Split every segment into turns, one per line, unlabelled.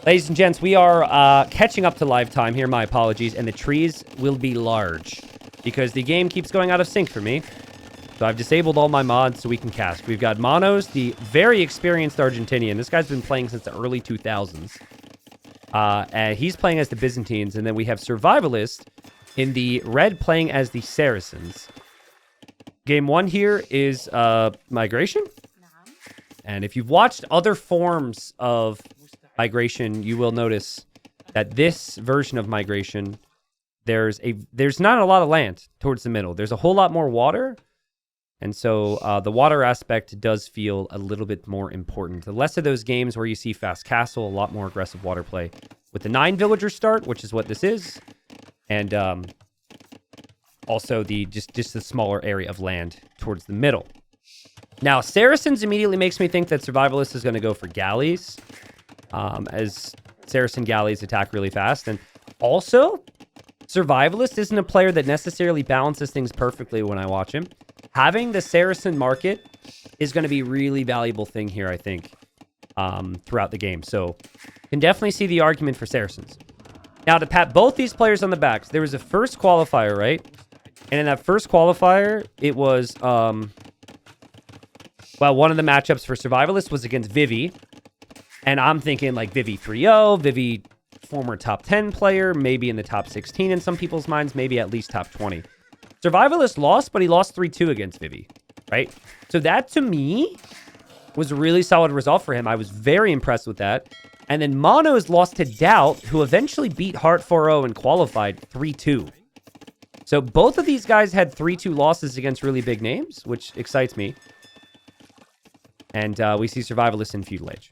Ladies and gents, we are catching up to live time here. My apologies. And the trees will be large because the game keeps going out of sync for me. So I've disabled all my mods so we can cast. We've got Monoz, the very experienced Argentinian. This guy's been playing since the early 2000s. And he's playing as the Byzantines. And then we have Survivalist in the red playing as the Saracens. Game one here is migration. And if you've watched other forms of migration, you will notice that this version of migration, there's not a lot of land towards the middle. There's a whole lot more water. And so the water aspect does feel a little bit more important. The less of those games where you see fast castle, a lot more aggressive water play. With the 9 villager start, which is what this is. And also the just the smaller area of land towards the middle. Now, Saracens immediately makes me think that Survivalist is going to go for galleys. As Saracen galleys attack really fast. And also, Survivalist isn't a player that necessarily balances things perfectly when I watch him. Having the Saracen market is going to be a really valuable thing here, I think, throughout the game. So, you can definitely see the argument for Saracens. Now, to pat both these players on the backs, there was a first qualifier, right? And in that first qualifier, it was, one of the matchups for Survivalist was against Vivi. And I'm thinking like Vivi 3-0, Vivi former top 10 player, maybe in the top 16 in some people's minds, maybe at least top 20. Survivalist lost, but he lost 3-2 against Vivi, right? So that, to me, was a really solid result for him. I was very impressed with that. And then Monoz lost to Doubt, who eventually beat Heart 4-0 and qualified 3-2. So both of these guys had 3-2 losses against really big names, which excites me. And we see Survivalist in Feudal Age.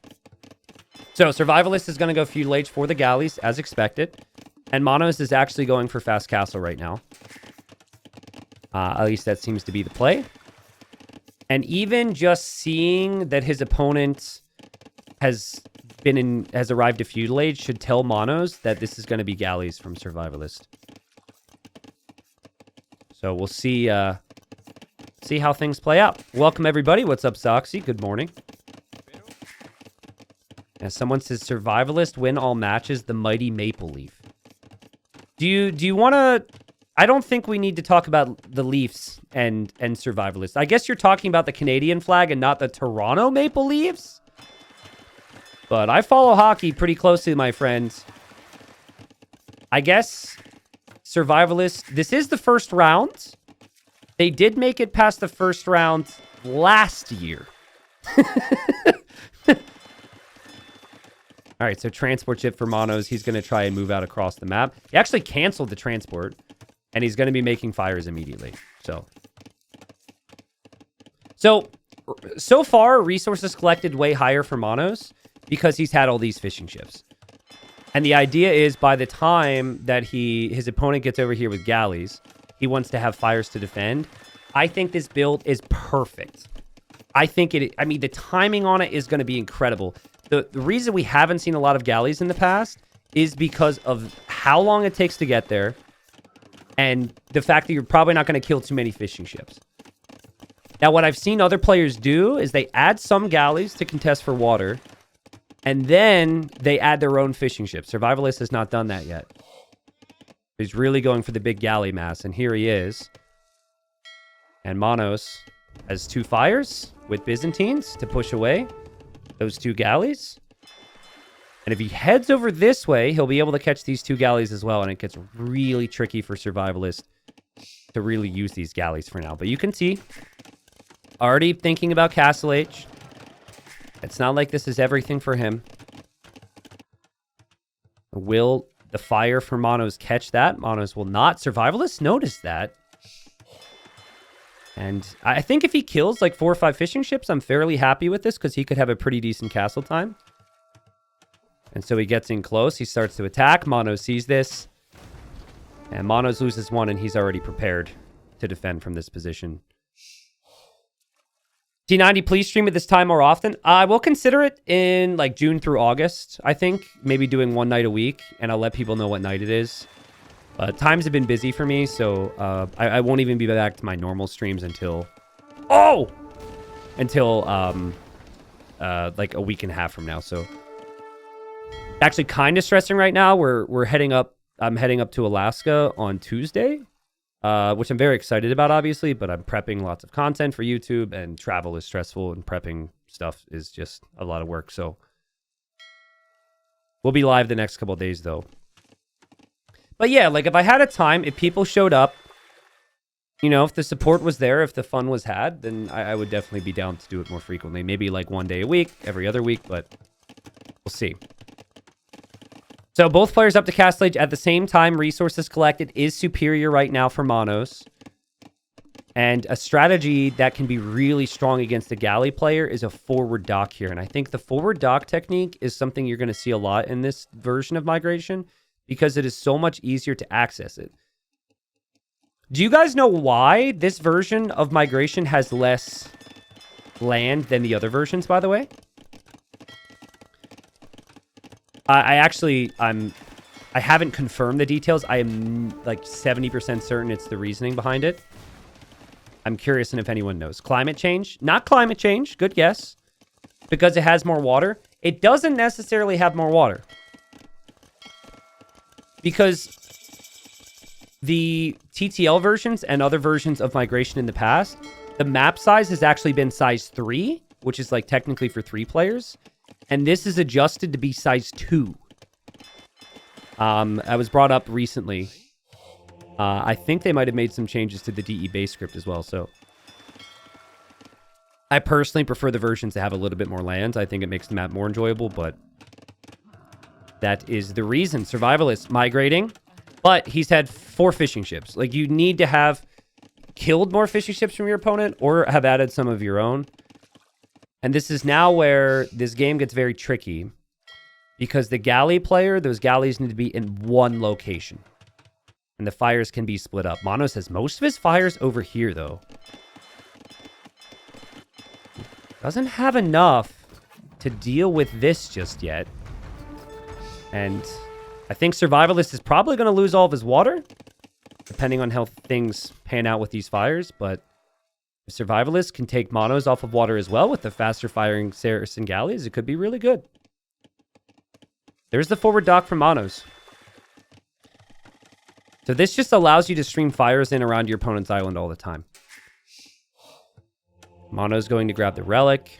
So Survivalist is going to go Feudal Age for the galleys, as expected. And Monoz is actually going for Fast Castle right now. At least that seems to be the play. And even just seeing that his opponent has arrived to Feudal Age should tell Monoz that this is going to be galleys from Survivalist. So we'll see how things play out. Welcome, everybody. What's up, Soxy? Good morning. And someone says, Survivalist win all matches, the mighty Maple Leaf. Do you want to... I don't think we need to talk about the Leafs and Survivalist. I guess you're talking about the Canadian flag and not the Toronto Maple Leafs? But I follow hockey pretty closely, my friends. I guess Survivalist... This is the first round. They did make it past the first round last year. All right, so transport ship for Monoz. He's going to try and move out across the map. He actually canceled the transport, and he's going to be making fires immediately. So far, resources collected way higher for Monoz because he's had all these fishing ships. And the idea is by the time that his opponent gets over here with galleys, he wants to have fires to defend. I think this build is perfect. I mean, the timing on it is going to be incredible. The reason we haven't seen a lot of galleys in the past is because of how long it takes to get there and the fact that you're probably not going to kill too many fishing ships. Now, what I've seen other players do is they add some galleys to contest for water, and then they add their own fishing ships. Survivalist has not done that yet. He's really going for the big galley mass, and here he is. And Monoz has 2 fires with Byzantines to push away those 2 galleys. And if he heads over this way, he'll be able to catch these 2 galleys as well. And it gets really tricky for Survivalist to really use these galleys for now. But you can see, already thinking about Castle Age. It's not like this is everything for him. Will the fire for Monoz catch that? Monoz will not. Survivalist noticed that. And I think if he kills like 4 or 5 fishing ships, I'm fairly happy with this because he could have a pretty decent castle time. And so he gets in close. He starts to attack. Monoz sees this. And Monoz loses 1, and he's already prepared to defend from this position. T90, please stream at this time more often. I will consider it in like June through August, I think. Maybe doing 1 night a week, and I'll let people know what night it is. Times have been busy for me, so I won't even be back to my normal streams until... like a week and a half from now, so... Actually, kind of stressing right now. We're heading up. I'm heading up to Alaska on Tuesday, which I'm very excited about, obviously. But I'm prepping lots of content for YouTube, and travel is stressful, and prepping stuff is just a lot of work. So we'll be live the next couple of days, though. But yeah, like if I had a time, if people showed up, you know, if the support was there, if the fun was had, then I would definitely be down to do it more frequently. Maybe like 1 day a week, every other week, but we'll see. So both players up to Castle Age at the same time. Resources collected is superior right now for Monoz. And a strategy that can be really strong against the galley player is a forward dock here. And I think the forward dock technique is something you're going to see a lot in this version of Migration because it is so much easier to access it. Do you guys know why this version of Migration has less land than the other versions, by the way? I haven't confirmed the details. I am like 70% certain it's the reasoning behind it. I'm curious if anyone knows. Climate change? Not climate change. Good guess. Because it has more water. It doesn't necessarily have more water. Because the TTL versions and other versions of Migration in the past, the map size has actually been size 3, which is like technically for 3 players. And this is adjusted to be size 2. I was brought up recently. I think they might have made some changes to the DE base script as well. So I personally prefer the versions that have a little bit more land. I think it makes the map more enjoyable, but that is the reason. Survivalist migrating, but he's had 4 fishing ships. Like, you need to have killed more fishing ships from your opponent or have added some of your own. And this is now where this game gets very tricky because the galley player, those galleys need to be in one location. And the fires can be split up. Monoz has most of his fires over here, though. Doesn't have enough to deal with this just yet. And I think Survivalist is probably going to lose all of his water, depending on how things pan out with these fires. But if Survivalist can take Monoz off of water as well with the faster firing Saracen galleys, it could be really good. There's the forward dock from Monoz. So this just allows you to stream fires in around your opponent's island all the time. Monoz going to grab the relic.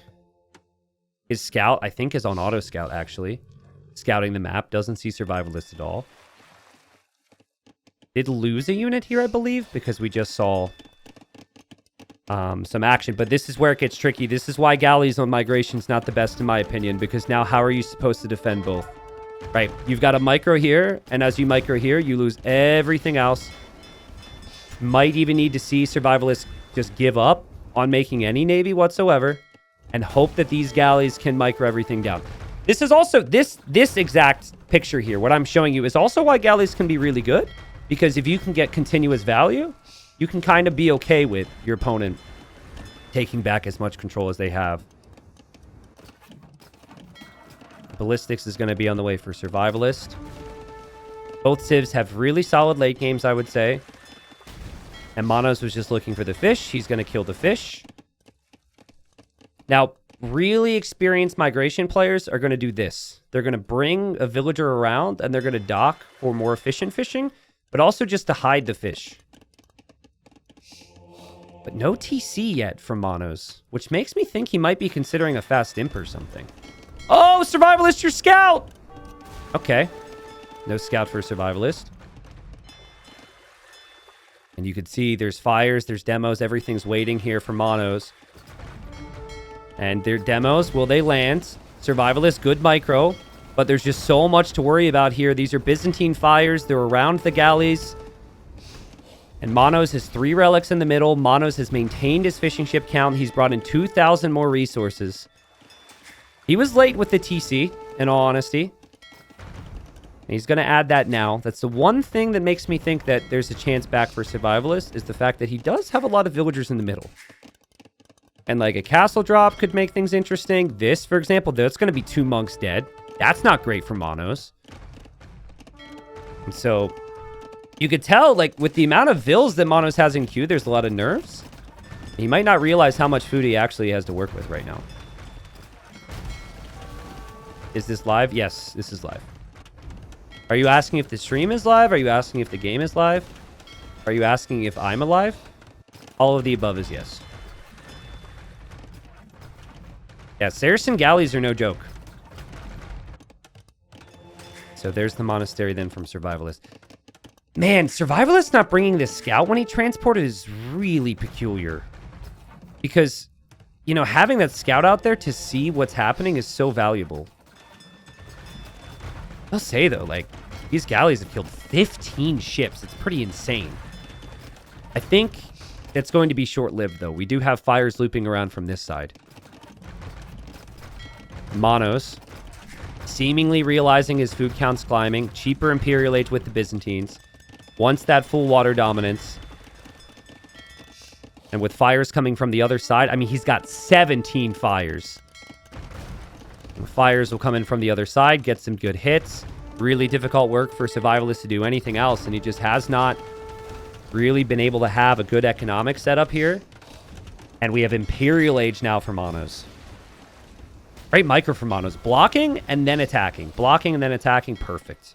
His scout, I think, is on auto scout, actually. Scouting the map. Doesn't see Survivalist at all. Did lose a unit here, I believe, because we just saw some action. But this is where it gets tricky. This is why galleys on Migration is not the best, in my opinion, because now how are you supposed to defend both? Right, you've got a micro here, and as you micro here, you lose everything else. Might even need to see Survivalists just give up on making any navy whatsoever and hope that these galleys can micro everything down. This is also, this exact picture here, what I'm showing you, is also why galleys can be really good, because if you can get continuous value, you can kind of be okay with your opponent taking back as much control as they have. Ballistics is going to be on the way for Survivalist. Both civs have really solid late games, I would say. And Monoz was just looking for the fish. He's going to kill the fish. Now, really experienced Migration players are going to do this. They're going to bring a villager around, and they're going to dock for more efficient fishing, but also just to hide the fish. But no TC yet from Monoz, which makes me think he might be considering a fast imp or something. Oh, Survivalist, your scout! Okay. No scout for Survivalist. And you can see there's fires, there's demos, everything's waiting here for Monoz. And their demos, will they land? Survivalist, good micro. But there's just so much to worry about here. These are Byzantine fires. They're around the galleys. And Monoz has 3 relics in the middle. Monoz has maintained his fishing ship count. He's brought in 2,000 more resources. He was late with the TC, in all honesty. He's going to add that now. That's the one thing that makes me think that there's a chance back for Survivalist, is the fact that he does have a lot of villagers in the middle. And like a castle drop could make things interesting. This, for example, that's going to be 2 monks dead. That's not great for Monoz. And so you could tell, like, with the amount of vills that Monoz has in queue, there's a lot of nerves. He might not realize how much food he actually has to work with right now. Is this live? Yes, this is live. Are you asking if the stream is live? Are you asking if the game is live? Are you asking if I'm alive? All of the above is yes. Yeah, Saracen galleys are no joke. So there's the monastery then from Survivalist. Man, Survivalist not bringing this scout when he transported is really peculiar. Because, you know, having that scout out there to see what's happening is so valuable. I'll say, though, like, these galleys have killed 15 ships. It's pretty insane. I think it's going to be short-lived, though. We do have fires looping around from this side. Monoz, seemingly realizing his food count's climbing. Cheaper Imperial Age with the Byzantines. Wants that full water dominance. And with fires coming from the other side, I mean, he's got 17 fires. And fires will come in from the other side, get some good hits. Really difficult work for Survivalist to do anything else, and he just has not really been able to have a good economic setup here. And we have Imperial Age now for Monoz. Great micro for Monoz. Blocking and then attacking. Blocking and then attacking. Perfect.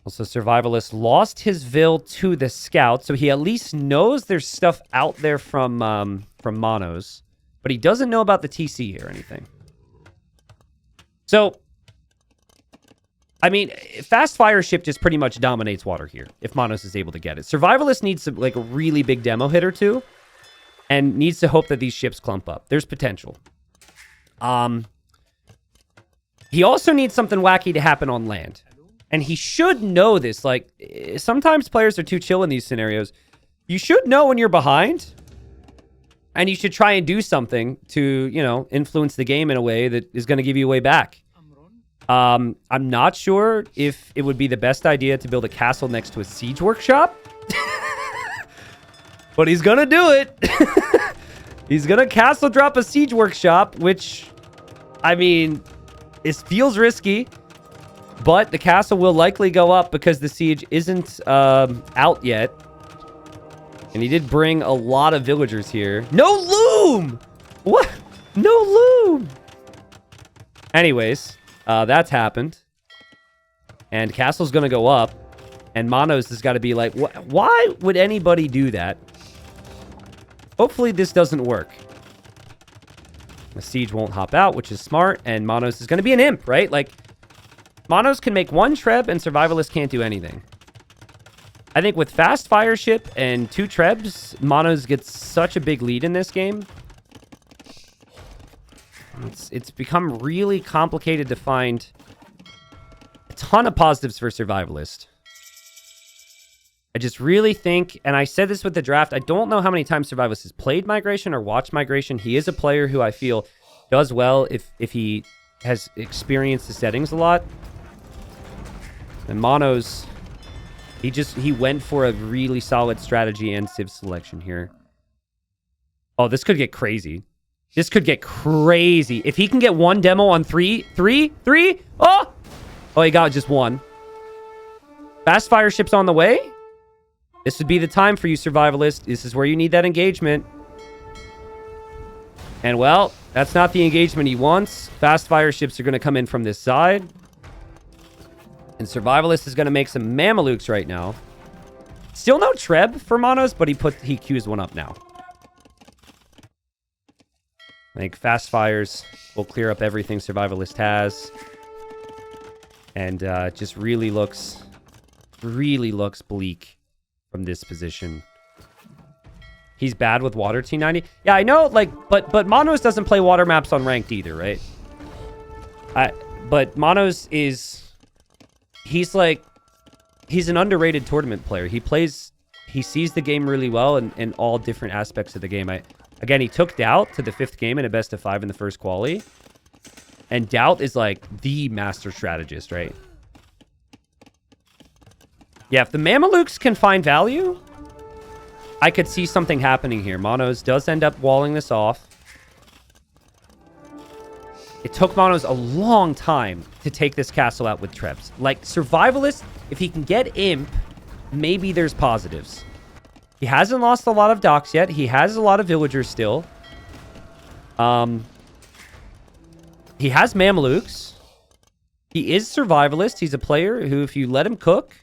Also, Survivalist lost his Vil to the Scout, so he at least knows there's stuff out there from Monoz. But he doesn't know about the TC or anything. So, I mean, Fast Fire Ship just pretty much dominates water here, if Monoz is able to get it. Survivalist needs like a really big demo hit or two, and needs to hope that these ships clump up. There's potential. He also needs something wacky to happen on land. And he should know this. Like, sometimes players are too chill in these scenarios. You should know when you're behind. And you should try and do something to, you know, influence the game in a way that is going to give you a way back. I'm not sure if it would be the best idea to build a castle next to a siege workshop. But he's going to do it. He's going to castle drop a siege workshop, which, I mean, it feels risky. But the castle will likely go up because the siege isn't out yet. And he did bring a lot of villagers here. No loom! What? No loom! Anyways, that's happened. And castle's going to go up. And Monoz has got to be like, why would anybody do that? Hopefully this doesn't work. The siege won't hop out, which is smart. And Monoz is going to be an imp, right? Like, Monoz can make one Treb and Survivalist can't do anything. I think with Fast Fire Ship and 2 Trebs, Monoz gets such a big lead in this game. It's become really complicated to find a ton of positives for Survivalist. I just really think, and I said this with the draft, I don't know how many times Survivalist has played Migration or watched Migration. He is a player who I feel does well if he has experienced the settings a lot. And Monoz, he went for a really solid strategy and civ selection here. Oh, this could get crazy. This could get crazy. If he can get one demo on three. Oh, he got just one. Fast Fire Ship's on the way. This would be the time for you, Survivalist. This is where you need that engagement. And, well, that's not the engagement he wants. Fast Fire Ships are going to come in from this side. And Survivalist is going to make some Mamelukes right now. Still no Treb for Monoz, but he queues one up now. I think Fast Fires will clear up everything Survivalist has. And it just really looks bleak from this position. He's bad with water T90. Yeah, I know, like, but Monoz doesn't play water maps on ranked either, right? But Monoz is... He's an underrated tournament player. He sees the game really well in all different aspects of the game. Again, he took Doubt to the 5th game in a best of 5 in the first quali. And Doubt is like the master strategist, right? Yeah, if the Mamelukes can find value, I could see something happening here. Monoz does end up walling this off. It took Monoz a long time to take this castle out with Trebs. Like, Survivalist, if he can get Imp, maybe there's positives. He hasn't lost a lot of docks yet. He has a lot of villagers still. He has Mamelukes. He is Survivalist. He's a player who, if you let him cook,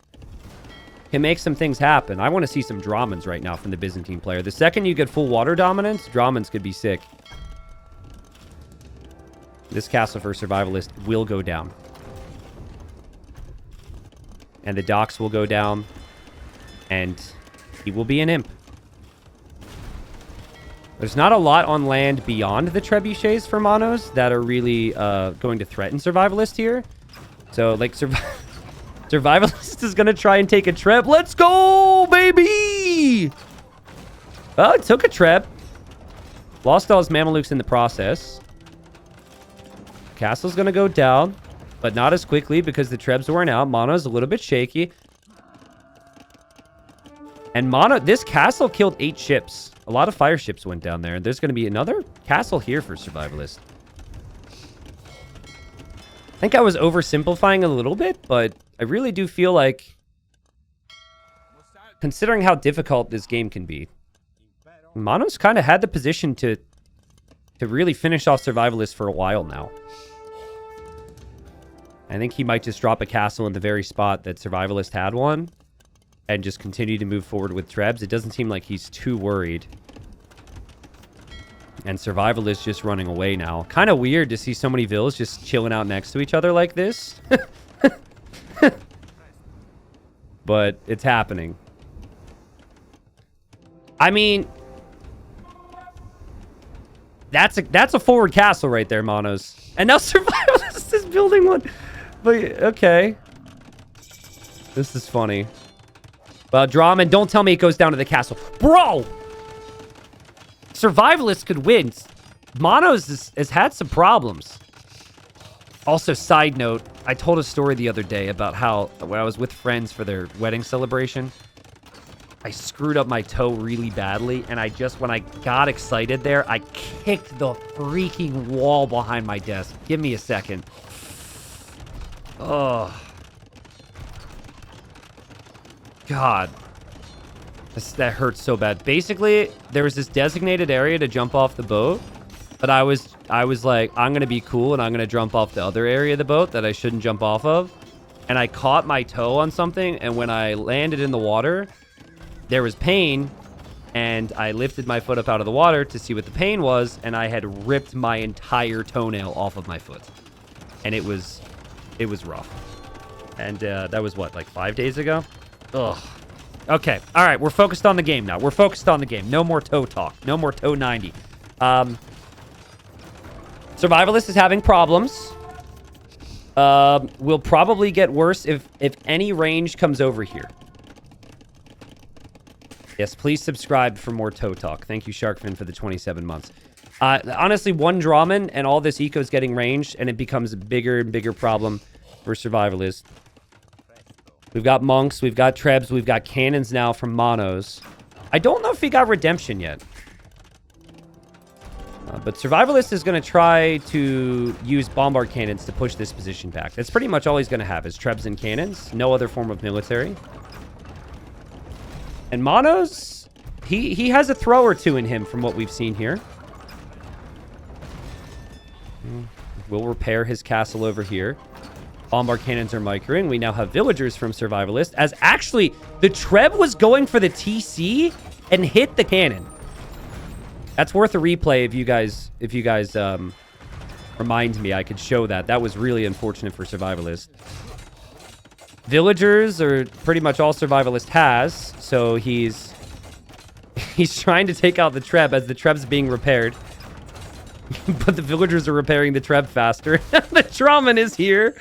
can make some things happen. I want to see some Dramans right now from the Byzantine player. The second you get full water dominance, Dramans could be sick. This castle for Survivalist will go down. And the docks will go down. And he will be an imp. There's not a lot on land beyond the trebuchets for Monoz that are really going to threaten Survivalist here. So, like, Survivalist is going to try and take a treb. Let's go, baby! Oh, it took a treb. Lost all his Mamelukes in the process. Castle's going to go down, but not as quickly because the trebs weren't out. Mono's a little bit shaky. And this castle killed 8 ships. A lot of fire ships went down there. And there's going to be another castle here for Survivalist. I think I was oversimplifying a little bit, but I really do feel like, considering how difficult this game can be, Monoz kind of had the position to really finish off Survivalist for a while now. I think he might just drop a castle in the very spot that Survivalist had one and just continue to move forward with trebs. It doesn't seem like he's too worried. And Survivalist just running away now. Kind of weird to see so many villas just chilling out next to each other like this. But it's happening. I mean, that's a forward castle right there, Monoz. And now Survivalist is building one. But, okay. This is funny. Well, Draman, don't tell me it goes down to the castle. Bro! Survivalist could win. Monoz has had some problems. Also, side note, I told a story the other day about how when I was with friends for their wedding celebration, I screwed up my toe really badly, and when I got excited there, I kicked the freaking wall behind my desk. Give me a second. Oh. God. That hurts so bad. Basically, there was this designated area to jump off the boat, but I was like, I'm going to be cool, and I'm going to jump off the other area of the boat that I shouldn't jump off of. And I caught my toe on something, and when I landed in the water, there was pain, and I lifted my foot up out of the water to see what the pain was, and I had ripped my entire toenail off of my foot. And it was rough. And that was what, like 5 days ago? Ugh. Okay. All right. We're focused on the game now. We're focused on the game. No more toe talk. No more toe 90. Survivalist is having problems. Will probably get worse if any range comes over here. Yes, please subscribe for more toe talk. Thank you, Sharkfin, for the 27 months. Honestly, one Drawman and all this eco is getting ranged, and it becomes a bigger and bigger problem for Survivalist. We've got monks, we've got trebs, we've got cannons now from Monoz. I don't know if he got redemption yet. But Survivalist is going to try to use bombard cannons to push this position back. That's pretty much all he's going to have is trebs and cannons. No other form of military. And Monoz, he has a throw or two in him from what we've seen here. We'll repair his castle over here. Bombard cannons are microing. We now have villagers from Survivalist. As actually, the Treb was going for the TC and hit the cannon. That's worth a replay if you guys remind me. I could show that. That was really unfortunate for Survivalist. Villagers are pretty much all Survivalist has. So he's trying to take out the Treb as the Treb's being repaired. But the villagers are repairing the Treb faster. The Drawman is here.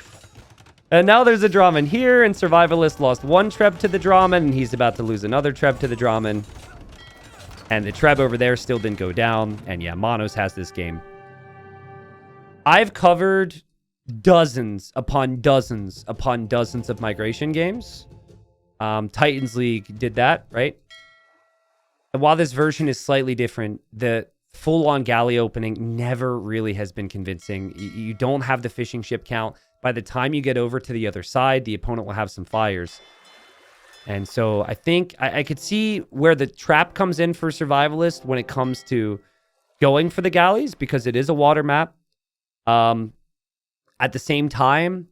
And now there's a Drawman here, and Survivalist lost one Treb to the Drawman, and he's about to lose another Treb to the Drawman. And the Treb over there still didn't go down. And yeah, Monoz has this game. I've covered dozens upon dozens upon dozens of migration games. Titans League did that, right? And while this version is slightly different, the full-on galley opening never really has been convincing. You don't have the fishing ship count. By the time you get over to the other side, the opponent will have some fires. And so I think I could see where the trap comes in for Survivalist when it comes to going for the galleys, because it is a water map. At the same time,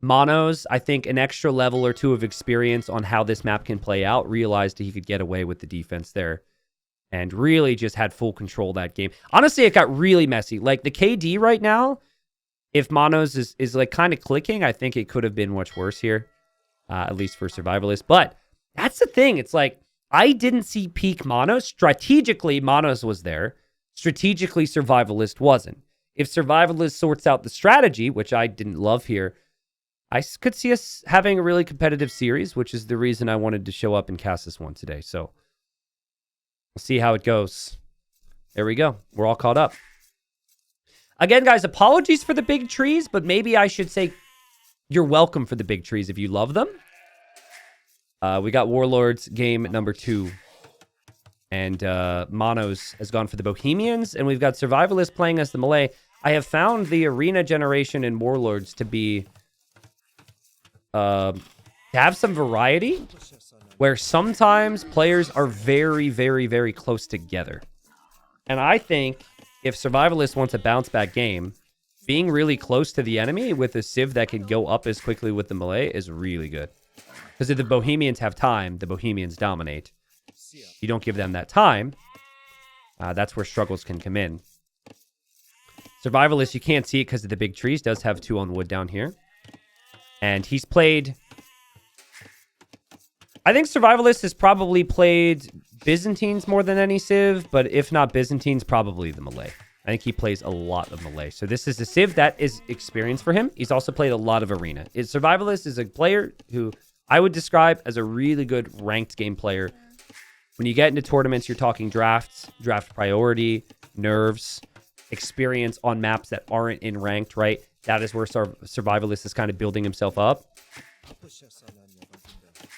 Monoz, I think an extra level or two of experience on how this map can play out, realized he could get away with the defense there and really just had full control that game. Honestly, it got really messy. Like the KD right now, if Monoz is like kind of clicking, I think it could have been much worse here, at least for Survivalist. But that's the thing. It's like I didn't see peak Monoz. Strategically, Monoz was there. Strategically, Survivalist wasn't. If Survivalist sorts out the strategy, which I didn't love here, I could see us having a really competitive series, which is the reason I wanted to show up and cast this one today. So we'll see how it goes. There we go. We're all caught up. Again, guys, apologies for the big trees, but maybe I should say you're welcome for the big trees if you love them. We got Warlords game number 2. And Monoz has gone for the Bohemians. And we've got Survivalist playing as the Malay. I have found the arena generation in Warlords to be... to have some variety, where sometimes players are very, very, very close together. And I think if Survivalist wants a bounce-back game, being really close to the enemy with a Civ that can go up as quickly with the Malay is really good. Because if the Bohemians have time, the Bohemians dominate. You don't give them that time, that's where struggles can come in. Survivalist, you can't see it because of the big trees, does have 2 on wood down here. And he's played... I think Survivalist has probably played Byzantines more than any Civ, but if not Byzantines, probably the Malay. I think he plays a lot of Malay. So this is a Civ that is experience for him. He's also played a lot of Arena. Survivalist is a player who I would describe as a really good ranked game player. When you get into tournaments, you're talking drafts, draft priority, nerves, experience on maps that aren't in ranked, right? That is where Survivalist is kind of building himself up.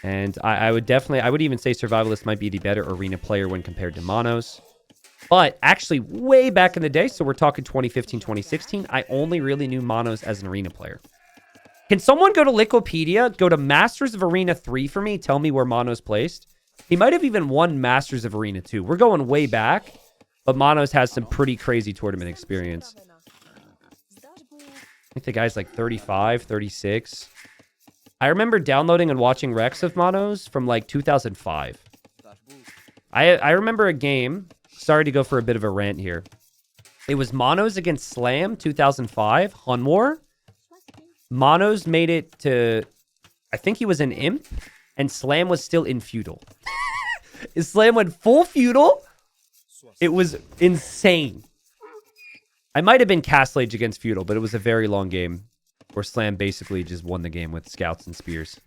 And I would even say Survivalist might be the better arena player when compared to Monoz. But actually, way back in the day, so we're talking 2015, 2016, I only really knew Monoz as an arena player. Can someone go to Wikipedia, go to Masters of Arena 3 for me, tell me where Monoz placed? He might have even won Masters of Arena 2. We're going way back, but Monoz has some pretty crazy tournament experience. I think the guy's like 35, 36. I remember downloading and watching Recs of Monoz from like 2005. I remember a game. Sorry to go for a bit of a rant here. It was Monoz against Slam 2005, Hun War. Monoz made it to, I think he was an Imp, and Slam was still in Feudal. Slam went full Feudal. It was insane. I might have been Castle Age against Feudal, but it was a very long game where Slam basically just won the game with scouts and spears.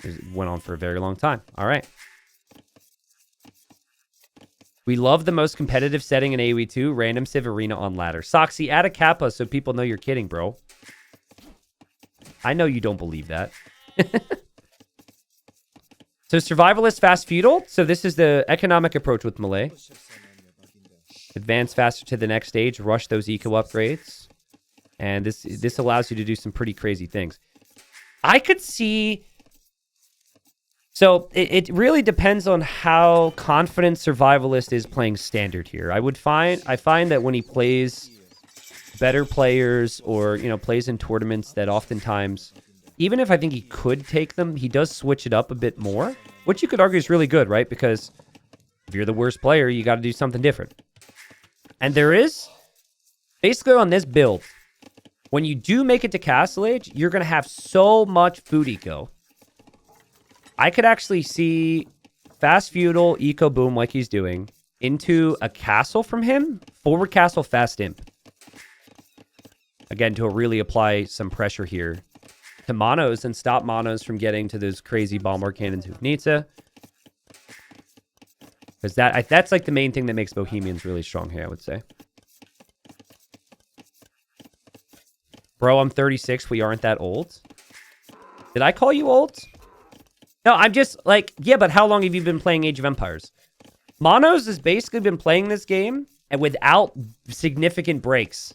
It went on for a very long time. All right. We love the most competitive setting in AoE2, random Civ Arena on ladder. Soxy, add a Kappa so people know you're kidding, bro. I know you don't believe that. So Survivalist, fast Feudal. So this is the economic approach with Malay. Advance faster to the next stage, rush those eco upgrades. And this allows you to do some pretty crazy things. I could see... So it really depends on how confident Survivalist is playing standard here. I find that when he plays better players or, plays in tournaments that oftentimes, even if I think he could take them, he does switch it up a bit more, which you could argue is really good, right? Because if you're the worst player, you got to do something different. And there is, basically on this build, when you do make it to Castle Age, you're going to have so much food eco. I could actually see fast Feudal, eco boom like he's doing, into a castle from him, forward castle, fast imp. Again, to really apply some pressure here to Monoz and stop Monoz from getting to those crazy Bomber cannons with Nitsa. Because that's like the main thing that makes Bohemians really strong here, I would say. Bro, I'm 36. We aren't that old. Did I call you old? No, I'm just like, yeah, but how long have you been playing Age of Empires? Monoz has basically been playing this game and without significant breaks.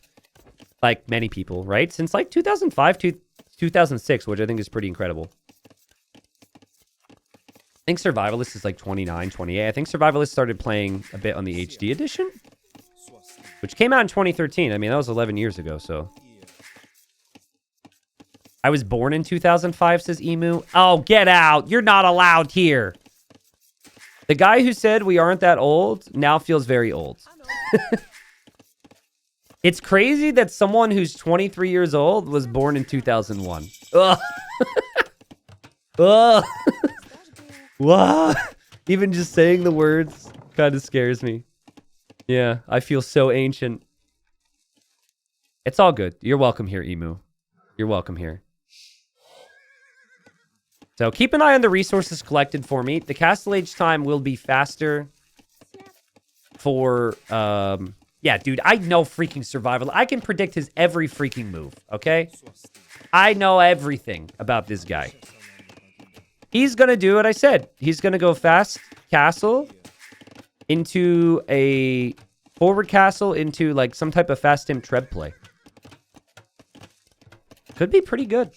Like many people, right? Since like 2005 to 2006, which I think is pretty incredible. I think Survivalist is like 29, 28. I think Survivalist started playing a bit on the HD edition, which came out in 2013. I mean, that was 11 years ago, so. I was born in 2005, says Emu. Oh, get out. You're not allowed here. The guy who said we aren't that old now feels very old. It's crazy that someone who's 23 years old was born in 2001. Ugh. Ugh. Wow. Even just saying the words kind of scares me. Yeah, I feel so ancient. It's all good. You're welcome here, Emu. You're welcome here. So keep an eye on the resources collected for me. The Castle Age time will be faster for... yeah, dude, I know freaking Survival. I can predict his every freaking move, okay? I know everything about this guy. He's going to do what I said. He's going to go fast castle into a forward castle into like some type of fast imp tread play. Could be pretty good.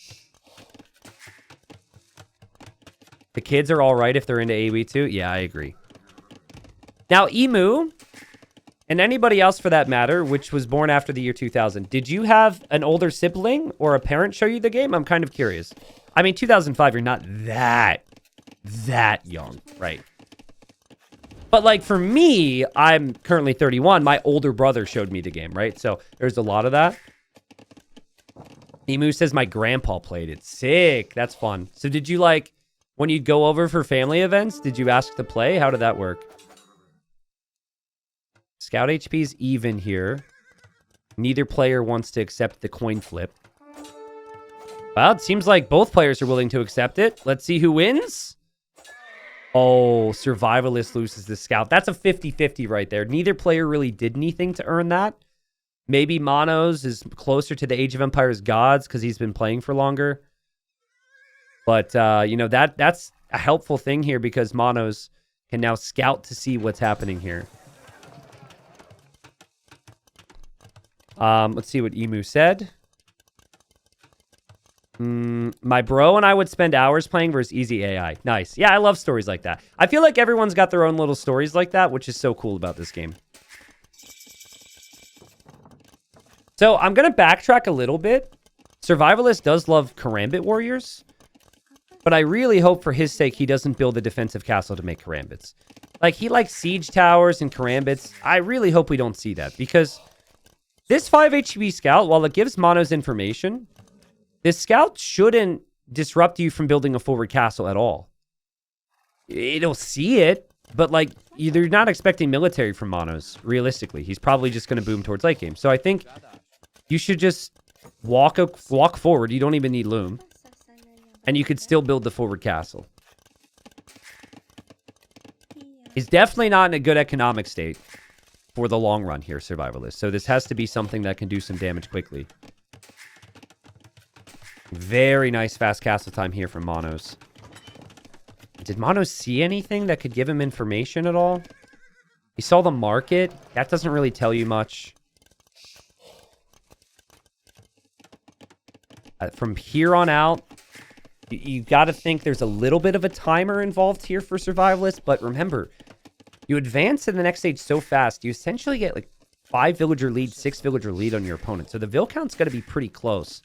The kids are all right if they're into AoE too. Yeah, I agree. Now, Emu, and anybody else for that matter, which was born after the year 2000, did you have an older sibling or a parent show you the game? I'm kind of curious. I mean, 2005, you're not that young, right? But like for me, I'm currently 31. My older brother showed me the game, right? So there's a lot of that. Emu says my grandpa played it. Sick. That's fun. So did you like, when you'd go over for family events, did you ask to play? How did that work? Scout HP is even here. Neither player wants to accept the coin flip. Well, it seems like both players are willing to accept it. Let's see who wins. Oh, Survivalist loses the scout. That's a 50-50 right there. Neither player really did anything to earn that. Maybe Monoz is closer to the Age of Empires gods because he's been playing for longer. But, you know, that's a helpful thing here because Monoz can now scout to see what's happening here. Let's see what Emu said. My bro and I would spend hours playing versus easy AI. Nice. Yeah, I love stories like that. I feel like everyone's got their own little stories like that, which is so cool about this game. So I'm going to backtrack a little bit. Survivalist does love Karambit warriors. But I really hope for his sake he doesn't build a defensive castle to make Karambits. Like, he likes siege towers and Karambits. I really hope we don't see that. Because this 5 HP scout, while it gives Monoz information, this scout shouldn't disrupt you from building a forward castle at all. It'll see it, but like, you're not expecting military from Monoz, realistically. He's probably just going to boom towards late game. So I think you should just walk forward. You don't even need loom. And you could still build the forward castle. He's definitely not in a good economic state for the long run here, Survivalist. So this has to be something that can do some damage quickly. Very nice fast castle time here from Monoz. Did Monoz see anything that could give him information at all? He saw the market. That doesn't really tell you much. From here on out, you've got to think there's a little bit of a timer involved here for Survivalist. But remember, you advance in the next stage so fast, you essentially get like 5 villager lead, 6 villager lead on your opponent. So the vill count's got to be pretty close.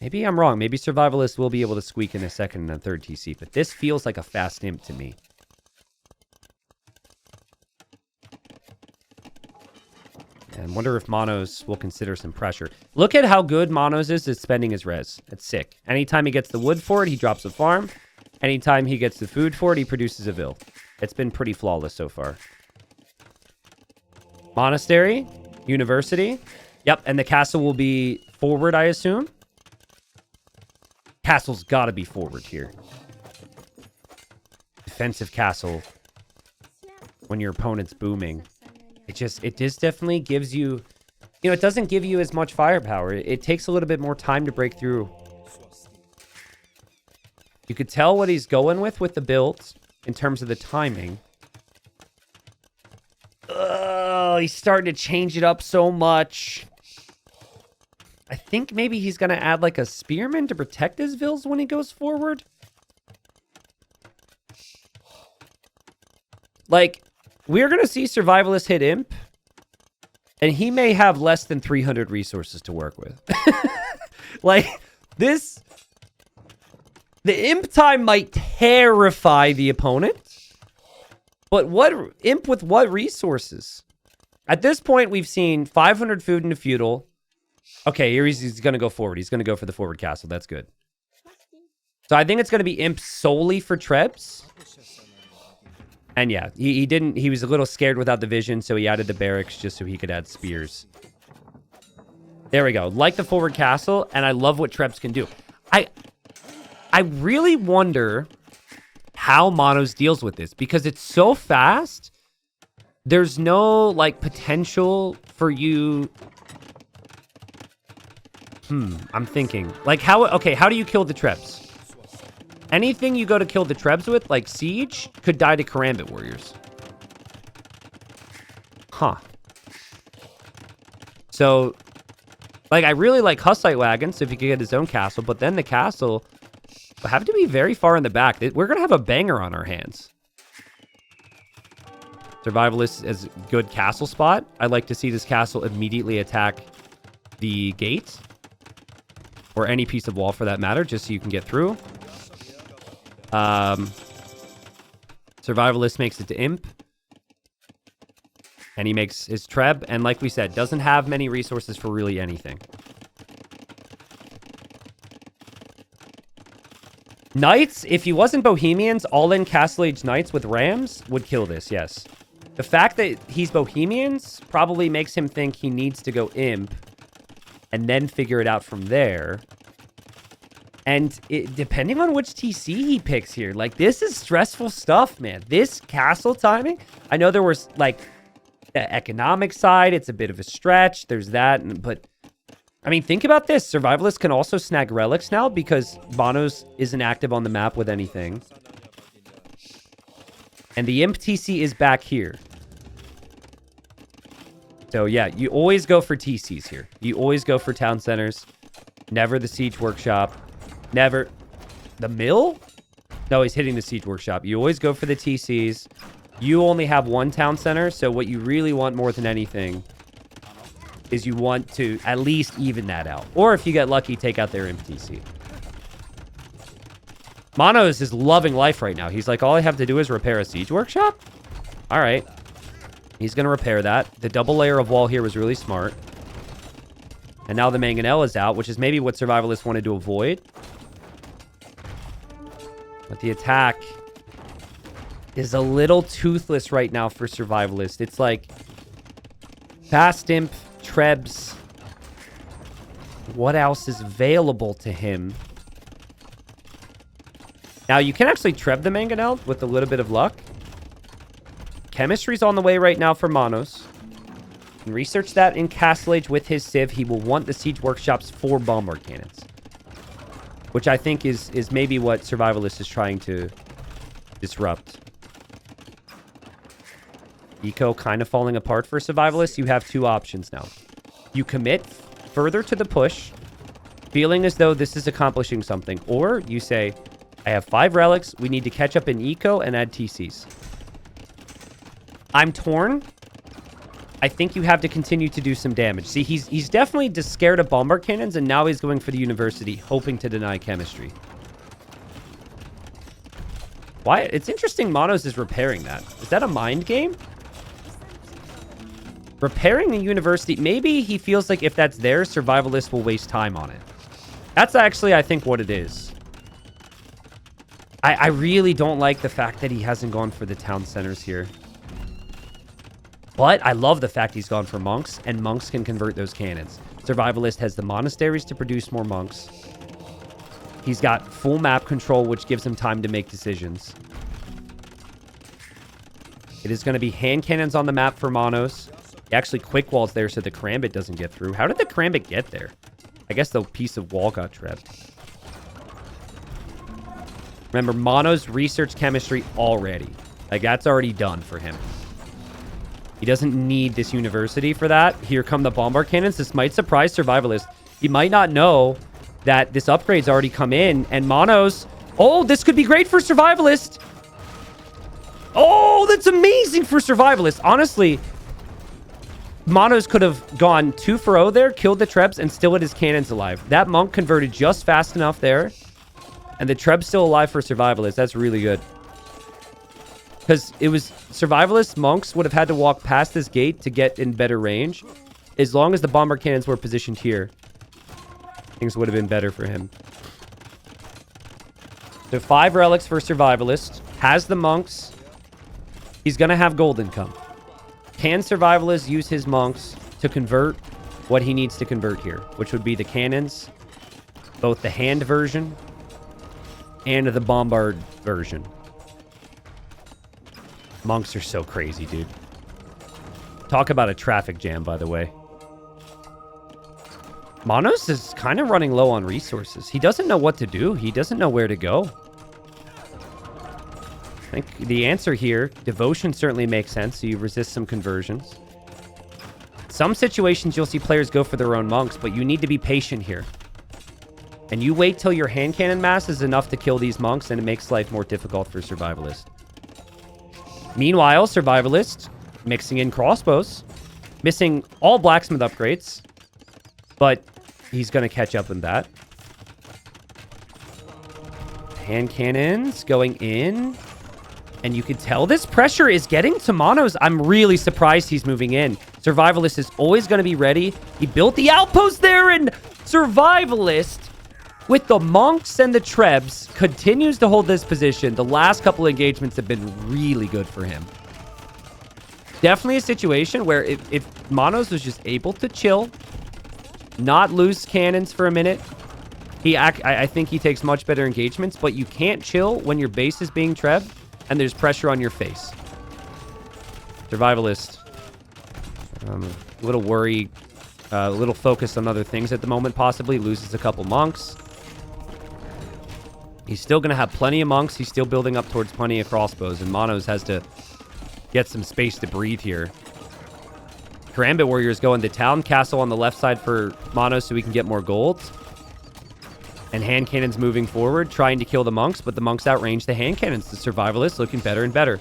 Maybe I'm wrong. Maybe Survivalist will be able to squeak in a second and a third TC. But this feels like a fast imp to me. And I wonder if Monoz will consider some pressure. Look at how good Monoz is at spending his res. It's sick. Anytime he gets the wood for it, he drops a farm. Anytime he gets the food for it, he produces a vill. It's been pretty flawless so far. Monastery. University. Yep, and the castle will be forward, I assume. Castle's got to be forward here. Defensive castle. When your opponent's booming. It just definitely gives you... You know, it doesn't give you as much firepower. It takes a little bit more time to break through. You could tell what he's going with the build in terms of the timing. Oh, he's starting to change it up so much. I think maybe he's going to add like a spearman to protect his vills when he goes forward. Like, we're going to see Survivalist hit imp. And he may have less than 300 resources to work with. Like, this... The imp time might terrify the opponent. But what imp with what resources? At this point, we've seen 500 food into feudal. Okay, here he's going to go forward. He's going to go for the forward castle. That's good. So I think it's going to be imp solely for Trebs. And yeah, he didn't... He was a little scared without the vision, so he added the barracks just so he could add spears. There we go. Like the forward castle, and I love what Trebs can do. I really wonder how Monoz deals with this, because it's so fast. There's no, like, potential for you... I'm thinking. Like, how... Okay, how do you kill the Trebs? Anything you go to kill the Trebs with, like Siege, could die to Karambit Warriors. Huh. So, like, I really like Hussite Wagons if he could get his own castle, but then the castle will have to be very far in the back. We're going to have a banger on our hands. Survivalist is a good castle spot. I'd like to see this castle immediately attack the gate. Or any piece of wall for that matter, just so you can get through. Survivalist makes it to imp. And he makes his Treb. And like we said, doesn't have many resources for really anything. Knights, if he wasn't Bohemians, all-in Castle Age Knights with Rams would kill this, yes. The fact that he's Bohemians probably makes him think he needs to go imp and then figure it out from there. And depending on which TC he picks here, like, this is stressful stuff, man. This castle timing, I know there was, like, the economic side. It's a bit of a stretch. There's that, but... I mean, think about this. Survivalist can also snag relics now because Monoz isn't active on the map with anything. And the imp TC is back here. So, yeah, you always go for TCs here. You always go for town centers. Never the siege workshop. Never. The mill? No, he's hitting the siege workshop. You always go for the TCs. You only have one town center, so what you really want more than anything is you want to at least even that out. Or if you get lucky, take out their imp TC. Monoz is loving life right now. He's like, all I have to do is repair a siege workshop? All right. He's going to repair that. The double layer of wall here was really smart. And now the Mangonel is out, which is maybe what Survivalists wanted to avoid. But the attack is a little toothless right now for Survivalist. It's like fast imp, Trebs. What else is available to him? Now, you can actually Treb the Mangonel with a little bit of luck. Chemistry's on the way right now for Monoz. You can research that in Castle Age with his Civ. He will want the Siege Workshops for Bombard Cannons. Which I think is maybe what Survivalist is trying to disrupt. Eco kind of falling apart for Survivalist. You have two options now. You commit further to the push, feeling as though this is accomplishing something. Or you say, I have 5 relics. We need to catch up in eco and add TCs. I'm torn. I think you have to continue to do some damage. See, he's definitely just scared of Bombard Cannons, and now he's going for the University, hoping to deny chemistry. Why? It's interesting Monoz is repairing that. Is that a mind game? Repairing the University. Maybe he feels like if that's there, Survivalist will waste time on it. That's actually, I think, what it is. I really don't like the fact that he hasn't gone for the town centers here. But I love the fact he's gone for monks, and monks can convert those cannons. Survivalist has the monasteries to produce more monks. He's got full map control, which gives him time to make decisions. It is going to be hand cannons on the map for Monoz. He actually quick walls there so the Karambit doesn't get through. How did the Karambit get there? I guess the piece of wall got trapped. Remember, Monoz researched chemistry already. Like, that's already done for him. He doesn't need this university for that. Here come the Bombard Cannons. This might surprise Survivalist. He might not know that this upgrade's already come in. And Monoz... Oh, this could be great for Survivalist. Oh, that's amazing for Survivalist. Honestly, Monoz could have gone 2 for 0 there, killed the Trebs, and still had his cannons alive. That monk converted just fast enough there. And the Treb's still alive for Survivalist. That's really good. Because it was... Survivalist monks would have had to walk past this gate to get in better range. As long as the bomber cannons were positioned here, things would have been better for him. So 5 relics for Survivalist. Has the monks. He's going to have gold income. Can Survivalist use his monks to convert what he needs to convert here? Which would be the cannons. Both the hand version and the bombard version. Monks are so crazy, dude. Talk about a traffic jam, by the way. Monoz is kind of running low on resources. He doesn't know what to do. He doesn't know where to go. I think the answer here, devotion certainly makes sense, so you resist some conversions. Some situations you'll see players go for their own monks, but you need to be patient here. And you wait till your hand cannon mass is enough to kill these monks, and it makes life more difficult for Survivalist. Meanwhile, Survivalist mixing in crossbows, missing all blacksmith upgrades, but he's going to catch up in that. Hand cannons going in. And you can tell this pressure is getting to Monoz. I'm really surprised he's moving in. Survivalist is always going to be ready. He built the outpost there, and Survivalist, with the monks and the Trebs, continues to hold this position. The last couple engagements have been really good for him. Definitely a situation where if Monoz was just able to chill, not lose cannons for a minute, I think he takes much better engagements, but you can't chill when your base is being Treb and there's pressure on your face. Survivalist. A little worried. A little focused on other things at the moment, possibly. Loses a couple monks. He's still going to have plenty of monks. He's still building up towards plenty of crossbows. And Monoz has to get some space to breathe here. Karambit Warriors go into town. Castle on the left side for Monoz so we can get more gold. And hand cannons moving forward, trying to kill the monks, but the monks outrange the hand cannons. The Survivalists looking better and better.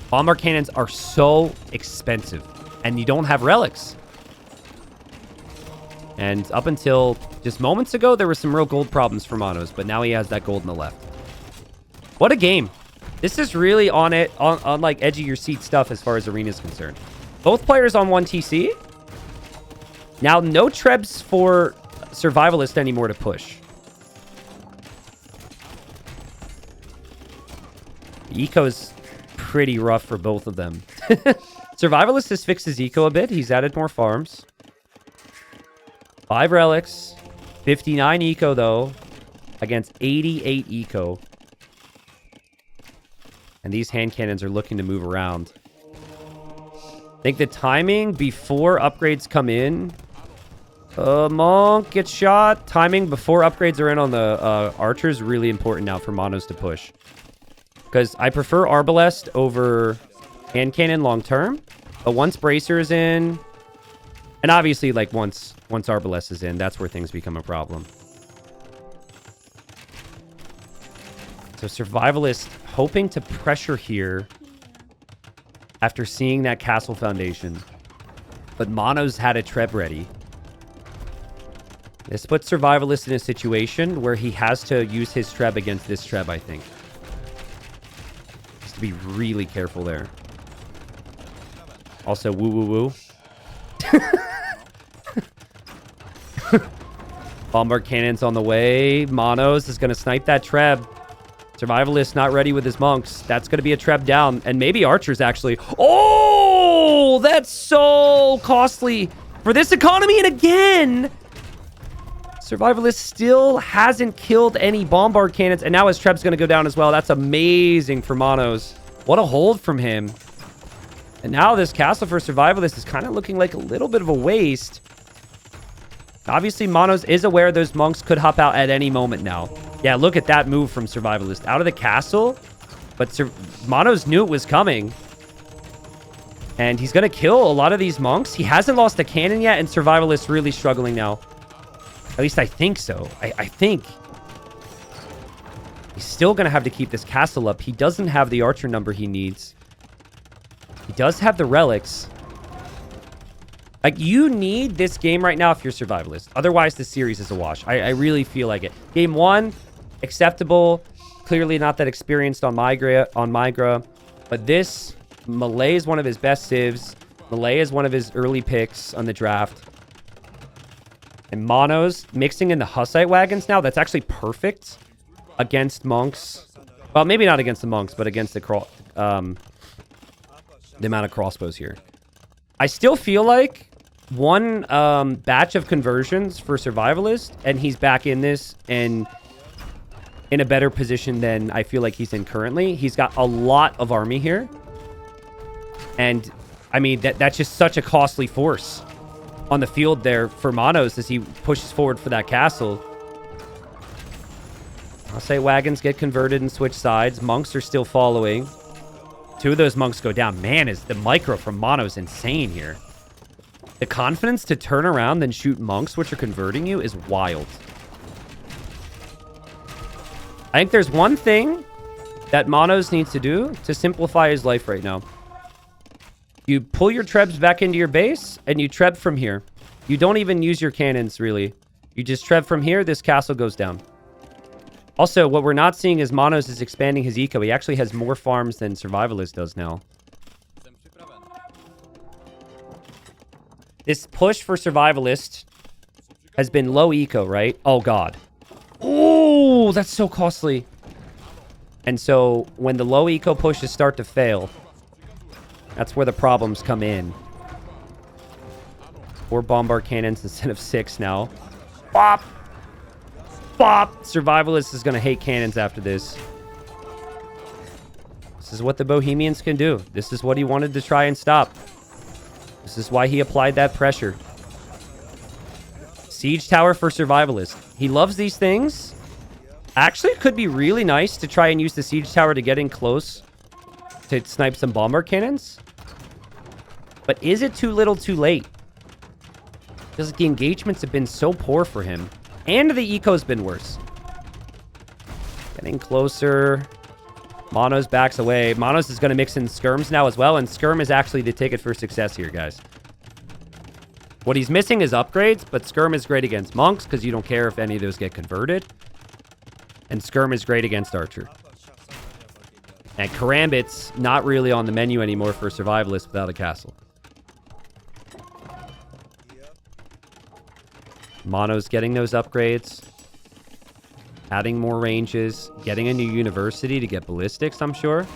Bomber cannons are so expensive, and you don't have relics. And up until just moments ago, there were some real gold problems for Monoz, but now he has that gold in the left. What a game. This is really on like edge of your seat stuff as far as arena is concerned. Both players on 1 TC. Now, no Trebs for Survivalist anymore to push. Eco's pretty rough for both of them. Survivalist has fixed his eco a bit. He's added more farms. 5 relics. 59 eco, though, against 88 eco. And these hand cannons are looking to move around. I think the timing before upgrades come in... Monk gets shot. Timing before upgrades are in on the archers is really important now for Monoz to push. Because I prefer Arbalest over hand cannon long term. But once Bracer is in... And obviously, like, once Arbalest is in, that's where things become a problem. So Survivalist hoping to pressure here after seeing that castle foundation. But Monoz had a Treb ready. This puts Survivalist in a situation where he has to use his Treb against this Treb, I think. Has to be really careful there. Also, woo. Bombard cannons on the way. Monoz is going to snipe that Treb. Survivalist not ready with his monks. That's going to be a Treb down. And maybe archers, actually. Oh, that's so costly for this economy. And again... Survivalist still hasn't killed any bombard cannons, and now his Treb's going to go down as well. That's amazing for Monoz. What a hold from him. And now this castle for Survivalist is kind of looking like a little bit of a waste. Obviously, Monoz is aware those monks could hop out at any moment now. Yeah, look at that move from Survivalist. Out of the castle, but Monoz knew it was coming. And he's going to kill a lot of these monks. He hasn't lost a cannon yet, and Survivalist really struggling now. At least I think so. I think. He's still going to have to keep this castle up. He doesn't have the archer number he needs. He does have the relics. Like, you need this game right now if you're Survivalist. Otherwise, this series is a wash. I really feel like it. Game 1, acceptable. Clearly not that experienced on Migra. But this, Malay is one of his best civs. Malay is one of his early picks on the draft. And Monoz mixing in the Hussite wagons now. That's actually perfect against monks. Well, maybe not against the monks, but against the amount of crossbows here. I still feel like one batch of conversions for Survivalist, and he's back in this and in a better position than I feel like he's in currently. He's got a lot of army here. And, I mean, that's just such a costly force on the field there for Monoz as he pushes forward for that castle. I'll say wagons get converted and switch sides. Monks are still following. 2 of those monks go down. Man, is the micro from Monoz insane here. The confidence to turn around and shoot monks, which are converting you, is wild. I think there's one thing that Monoz needs to do to simplify his life right now. You pull your trebs back into your base, and you treb from here. You don't even use your cannons, really. You just treb from here, this castle goes down. Also, what we're not seeing is Monoz is expanding his eco. He actually has more farms than Survivalist does now. This push for Survivalist has been low eco, right? Oh, God. Oh, that's so costly. And so when the low eco pushes start to fail, that's where the problems come in. 4 bombard cannons instead of 6 now. Bop! Bop! Survivalist is going to hate cannons after this. This is what the Bohemians can do. This is what he wanted to try and stop. This is why he applied that pressure. Siege tower for Survivalist. He loves these things. Actually, it could be really nice to try and use the siege tower to get in close to snipe some bombard cannons. But is it too little too late? Because the engagements have been so poor for him. And the eco's been worse. Getting closer. Monoz backs away. Monoz is going to mix in skirms now as well. And skirm is actually the ticket for success here, guys. What he's missing is upgrades. But skirm is great against monks because you don't care if any of those get converted. And skirm is great against archer. And karambit's not really on the menu anymore for a survivalist without a castle. Mono's getting those upgrades. Adding more ranges. Getting a new university to get ballistics, I'm sure.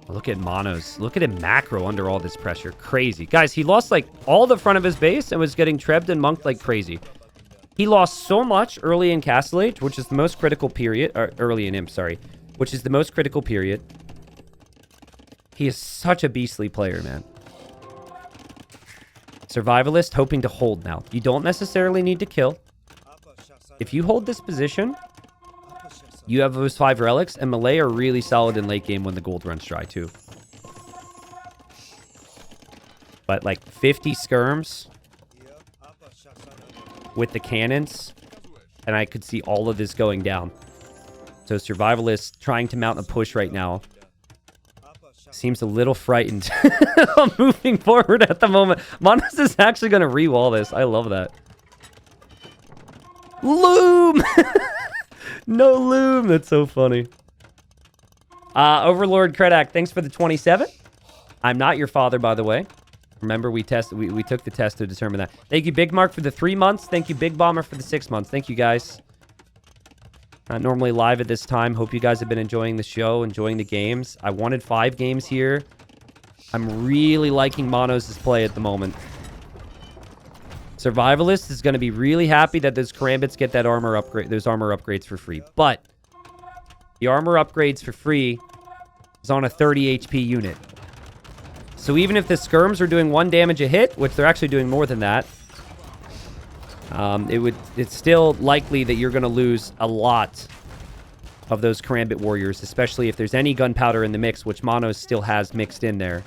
Look at Monoz. Look at him macro under all this pressure. Crazy. Guys, he lost like all the front of his base and was getting trebbed and monked like crazy. He lost so much early in Castle Age, which is the most critical period. Or early in Imp, sorry. Which is the most critical period. He is such a beastly player, man. Survivalist hoping to hold now. You don't necessarily need to kill. If you hold this position, you have those 5 relics, and Malay are really solid in late game when the gold runs dry, too. But, like, 50 skirms with the cannons, and I could see all of this going down. So Survivalist trying to mount a push right now. Seems a little frightened moving forward at the moment. Monoz is actually going to re-wall this. I love that. Loom! No loom. That's so funny. Overlord Kredak, thanks for the 27. I'm not your father, by the way. Remember, we took the test to determine that. Thank you, Big Mark, for the 3 months. Thank you, Big Bomber, for the 6 months. Thank you, guys. Not normally live at this time. Hope you guys have been enjoying the show, enjoying the games. I wanted 5 games here. I'm really liking Monoz's play at the moment. Survivalist is going to be really happy that those karambits get that armor upgrade, those armor upgrades for free. But the armor upgrades for free is on a 30 HP unit. So even if the skirms are doing 1 damage a hit, which they're actually doing more than that, it's still likely that you're going to lose a lot of those karambit warriors, especially if there's any gunpowder in the mix, which Monoz still has mixed in there.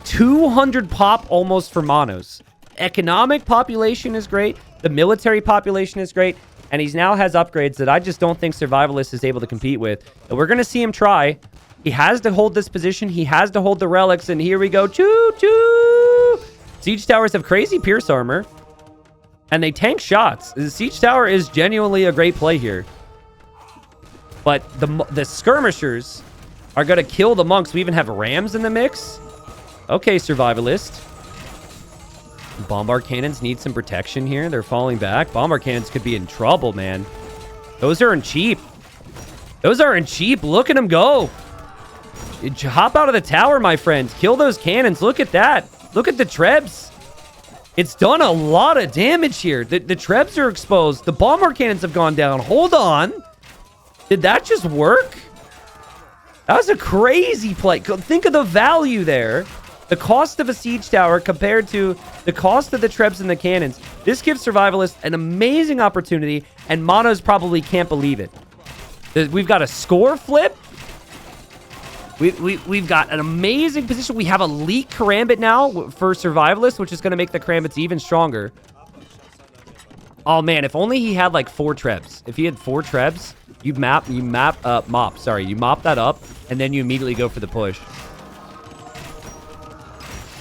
200 pop almost for Monoz. Economic population is great. The military population is great. And he now has upgrades that I just don't think Survivalist is able to compete with. And we're going to see him try. He has to hold this position. He has to hold the relics. And here we go. Choo-choo! Siege towers have crazy pierce armor. And they tank shots. The siege tower is genuinely a great play here. But the skirmishers are going to kill the monks. We even have rams in the mix. Okay, Survivalist. Bombard cannons need some protection here. They're falling back. Bombard cannons could be in trouble, man. Those aren't cheap. Those aren't cheap. Look at them go. Hop out of the tower, my friend. Kill those cannons. Look at that. Look at the trebs. It's done a lot of damage here. The trebs are exposed. The bombard cannons have gone down. Hold on. Did that just work? That was a crazy play. Think of the value there. The cost of a siege tower compared to the cost of the trebs and the cannons. This gives Survivalist an amazing opportunity, and Monoz probably can't believe it. We've got a score flip. We've got an amazing position. We have elite Karambit now for Survivalist, which is going to make the Karambits even stronger. Oh, man, if only he had, like, 4 trebs. If he had 4 trebs, you mop that up, and then you immediately go for the push.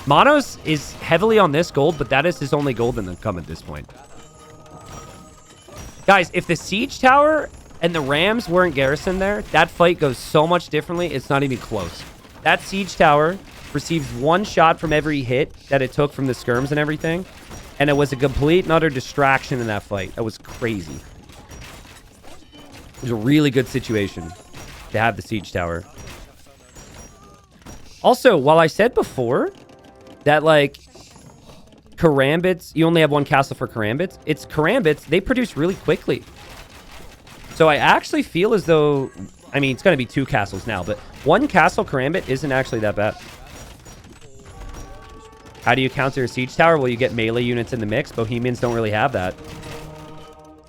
Monoz is heavily on this gold, but that is his only gold in the come at this point. Guys, if the siege tower and the rams weren't garrisoned there, that fight goes so much differently, it's not even close. That siege tower receives 1 shot from every hit that it took from the skirms and everything, and it was a complete and utter distraction in that fight. That was crazy. It was a really good situation to have the siege tower. Also, while I said before that, like, Karambits, you only have 1 castle for Karambits. It's Karambits, they produce really quickly. So I actually feel as though, I mean, it's going to be 2 castles now, but 1 castle Karambit isn't actually that bad. How do you counter a siege tower? Well, you get melee units in the mix. Bohemians don't really have that.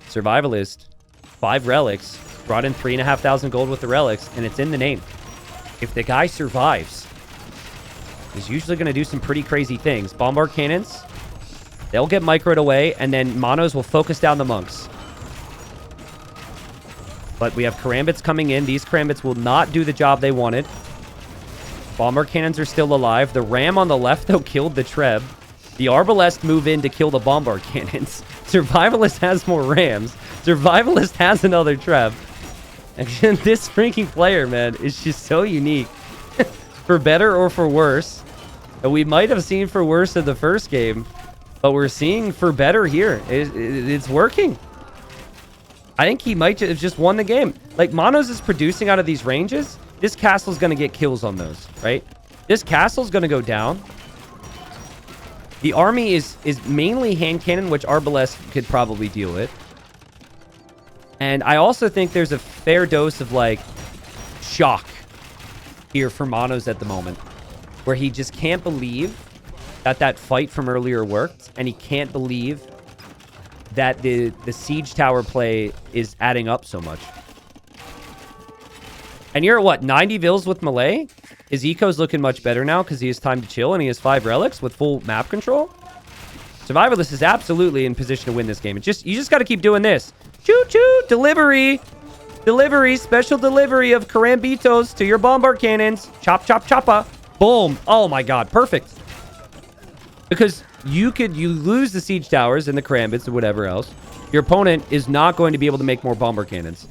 Survivalist, 5 relics, brought in 3,500 gold with the relics, and it's in the name. If the guy survives, he's usually going to do some pretty crazy things. Bombard cannons, they'll get microed away, and then Monoz will focus down the monks. But we have Karambits coming in. These Karambits will not do the job they wanted. Bombard cannons are still alive. The ram on the left, though, killed the treb. The arbalest move in to kill the bombard cannons. Survivalist has more rams. Survivalist has another treb. And this freaking player, man, is just so unique. For better or for worse. And we might have seen for worse in the first game, but we're seeing for better here. It's working. I think he might have just won the game. Like, Monoz is producing out of these ranges. This castle's going to get kills on those, right? This castle's going to go down. The army is mainly hand cannon, which Arbalest could probably deal with. And I also think there's a fair dose of, like, shock here for Monoz at the moment, where he just can't believe that fight from earlier worked, and he can't believe that the siege tower play is adding up so much. And you're at what, 90 vills with melee? His eco's looking much better now because he has time to chill and he has 5 relics with full map control. Survivalist is absolutely in position to win this game. You just got to keep doing this. Choo-choo! Delivery! Delivery! Special delivery of Karambitos to your bombard cannons. Chop, chop, choppa. Boom. Oh my god. Perfect. Because you lose the siege towers and the Karambits or whatever else. Your opponent is not going to be able to make more bombard cannons.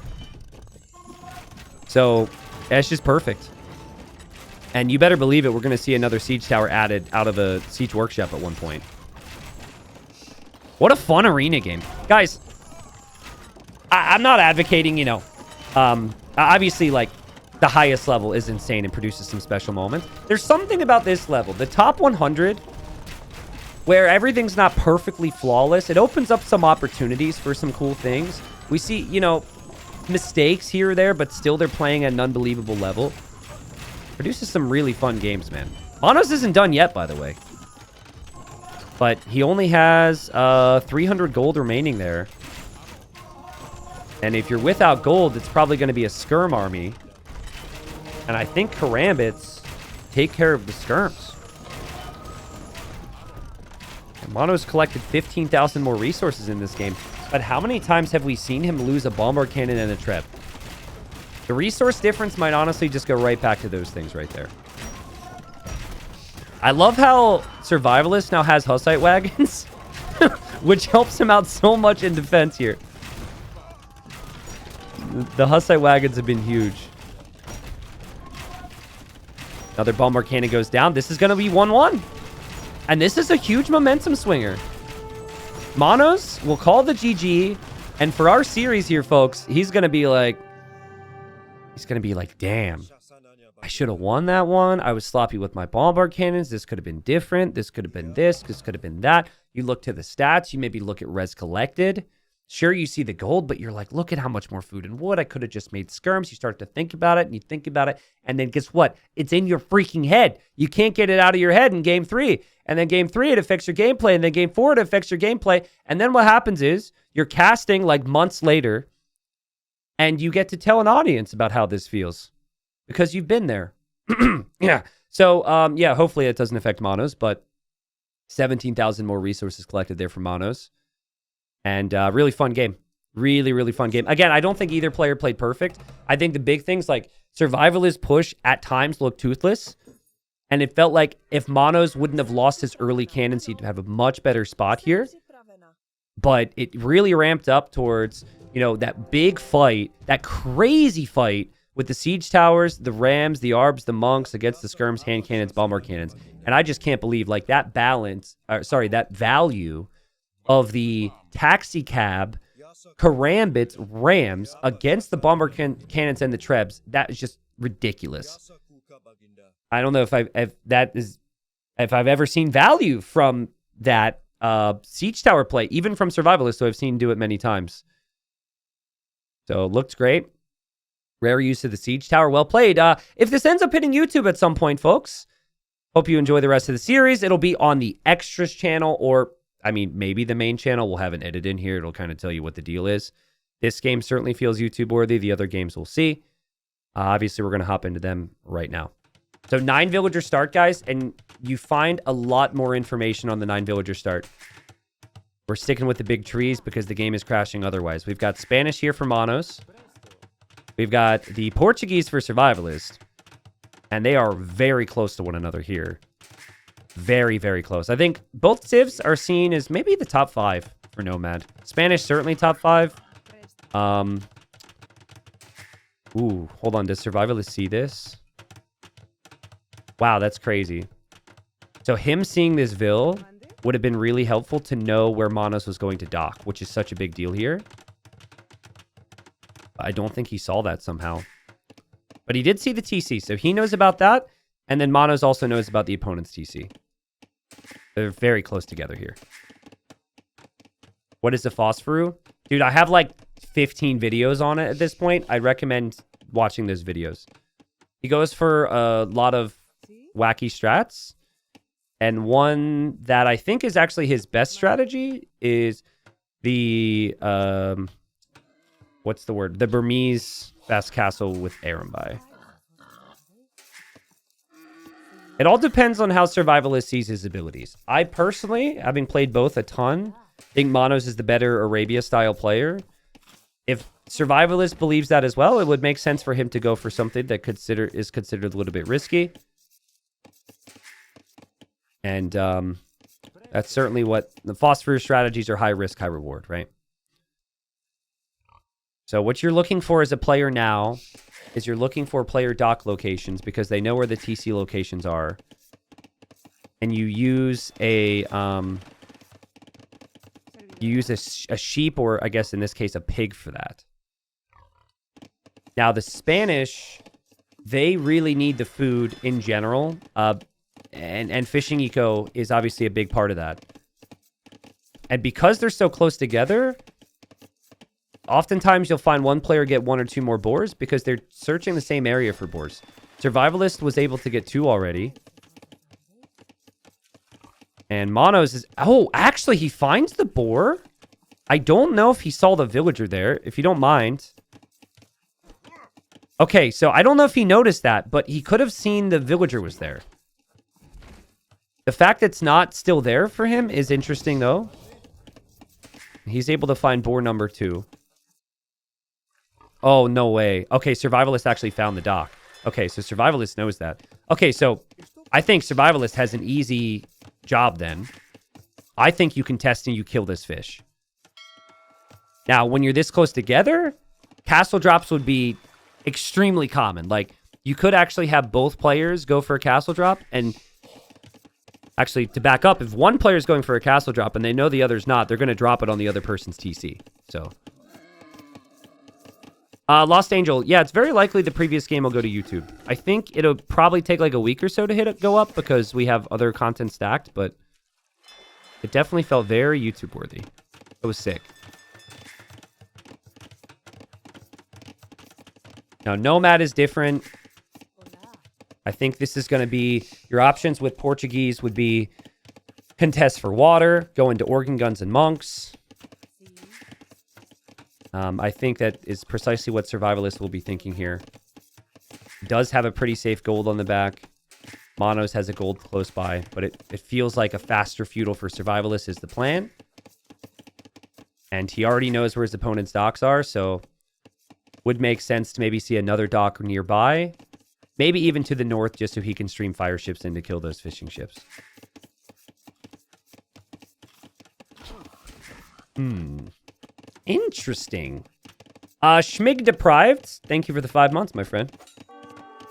So, that's just perfect. And you better believe it, we're going to see another siege tower added out of a siege workshop at one point. What a fun arena game. Guys, I'm not advocating, you know, obviously, like, the highest level is insane and produces some special moments. There's something about this level, the top 100, where everything's not perfectly flawless. It opens up some opportunities for some cool things. We see, you know, mistakes here or there, but still they're playing at an unbelievable level. Produces some really fun games, man. Monoz isn't done yet, by the way. But he only has 300 gold remaining there. And if you're without gold, it's probably going to be a skirm army. And I think Karambits take care of the skirms. And Monoz collected 15,000 more resources in this game. But how many times have we seen him lose a bombard cannon and a trap? The resource difference might honestly just go right back to those things right there. I love how Survivalist now has Hussite wagons, which helps him out so much in defense here. The Hussite wagons have been huge. Another bombard cannon goes down. This is going to be 1-1. And this is a huge momentum swinger. Monoz will call the GG. And for our series here, folks, he's going to be like, damn, I should have won that one. I was sloppy with my bombard cannons. This could have been different. This could have been this. This could have been that. You look to the stats. You maybe look at res collected. Sure, you see the gold, but you're like, look at how much more food and wood. I could have just made skirms. You start to think about it, and you think about it, and then guess what? It's in your freaking head. You can't get it out of your head in game 3. And then game 3, it affects your gameplay. And then game 4, it affects your gameplay. And then what happens is you're casting like months later, and you get to tell an audience about how this feels because you've been there. Yeah. So, yeah, hopefully it doesn't affect Monoz, but 17,000 more resources collected there for Monoz. And really fun game. Really, really fun game. Again, I don't think either player played perfect. I think the big things like Survivalist push at times looked toothless. And it felt like if Monoz wouldn't have lost his early cannons, he'd have a much better spot here. But it really ramped up towards, you know, that big fight, that crazy fight with the siege towers, the rams, the arbs, the monks against the skirms, hand cannons, bombard cannons. And I just can't believe like that balance, that value of the taxi cab, karambits, rams against the bombard cannons and the trebs. That is just ridiculous. I don't know if I've ever seen value from that siege tower play, even from Survivalist, so I've seen do it many times. So it looked great. Rare use of the siege tower. Well played. If this ends up hitting YouTube at some point, folks, hope you enjoy the rest of the series. It'll be on the extras channel, or I mean, maybe the main channel. We'll have an edit in here. It'll kind of tell you what the deal is. This game certainly feels YouTube worthy. The other games we'll see. Obviously, we're going to hop into them right now. So 9 villager start, guys, and you find a lot more information on the 9 villager start. We're sticking with the big trees because the game is crashing otherwise. We've got Spanish here for Monoz. We've got the Portuguese for Survivalist. And they are very close to one another here. Very, very close. I think both civs are seen as maybe the top 5 for Nomad. Spanish, certainly top 5. Ooh, hold on. Does Survivalist see this? Wow, that's crazy. So him seeing this Ville would have been really helpful to know where Monoz was going to dock, which is such a big deal here. I don't think he saw that somehow. But he did see the TC, so he knows about that. And then Monoz also knows about the opponent's TC. They're very close together here. What is the Phosphoru? Dude, I have like 15 videos on it at this point. I recommend watching those videos. He goes for a lot of wacky strats. And one that I think is actually his best strategy is the... what's the word? The Burmese fast castle with Arambai. It all depends on how Survivalist sees his abilities. I personally, having played both a ton, think Monoz is the better Arabia-style player. If Survivalist believes that as well, it would make sense for him to go for something that is considered a little bit risky. And that's certainly what the Phosphorus strategies are: high risk, high reward, right? So what you're looking for as a player now is you're looking for player dock locations because they know where the TC locations are. And you use a sheep, or I guess in this case a pig, for that. Now the Spanish, they really need the food in general. And fishing eco is obviously a big part of that. And because they're so close together, oftentimes you'll find one player get 1 or 2 more boars because they're searching the same area for boars. Survivalist was able to get 2 already. And Monoz is... Oh, actually, he finds the boar. I don't know if he saw the villager there, if you don't mind. Okay, so I don't know if he noticed that, but he could have seen the villager was there. The fact that it's not still there for him is interesting, though. He's able to find boar number 2. Oh, no way. Okay, Survivalist actually found the dock. Okay, so Survivalist knows that. Okay, so I think Survivalist has an easy job then. I think you contest and you kill this fish. Now, when you're this close together, castle drops would be extremely common. Like, you could actually have both players go for a castle drop. And actually, to back up, if one player is going for a castle drop and they know the other's not, they're going to drop it on the other person's TC. So, Lost Angel. Yeah, it's very likely the previous game will go to YouTube. I think it'll probably take like a week or so to go up because we have other content stacked, but it definitely felt very YouTube worthy. It was sick. Now, Nomad is different. I think this is going to be... Your options with Portuguese would be contest for water, go into organ guns and monks. I think that is precisely what Survivalist will be thinking here. Does have a pretty safe gold on the back. Monoz has a gold close by, but it feels like a faster feudal for Survivalist is the plan. And he already knows where his opponent's docks are, so... Would make sense to maybe see another dock nearby. Maybe even to the north, just so he can stream fire ships in to kill those fishing ships. Interesting. Schmig Deprived, thank you for the 5 months, my friend.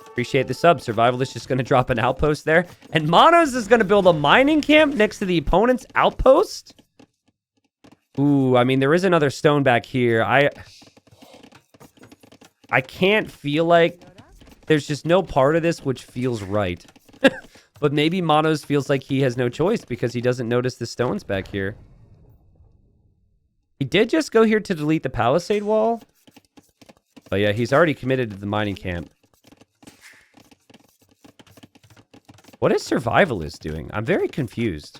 Appreciate the sub. Survivalist just going to drop an outpost there. And Monoz is going to build a mining camp next to the opponent's outpost? Ooh, I mean, there is another stone back here. I can't feel like there's just no part of this which feels right. But maybe Monoz feels like he has no choice because he doesn't notice the stones back here. He did just go here to delete the palisade wall. But yeah, he's already committed to the mining camp. What is Survivalist doing? I'm very confused.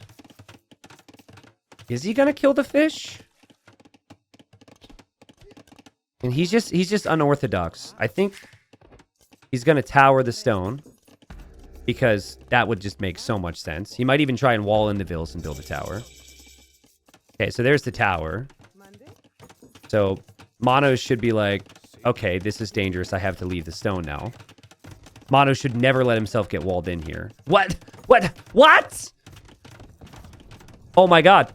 Is he gonna kill the fish? And he's just unorthodox. I think he's going to tower the stone because that would just make so much sense. He might even try and wall in the villas and build a tower. Okay, so there's the tower. So Mono should be like, okay, this is dangerous. I have to leave the stone now. Mono should never let himself get walled in here. What? What? Oh my god.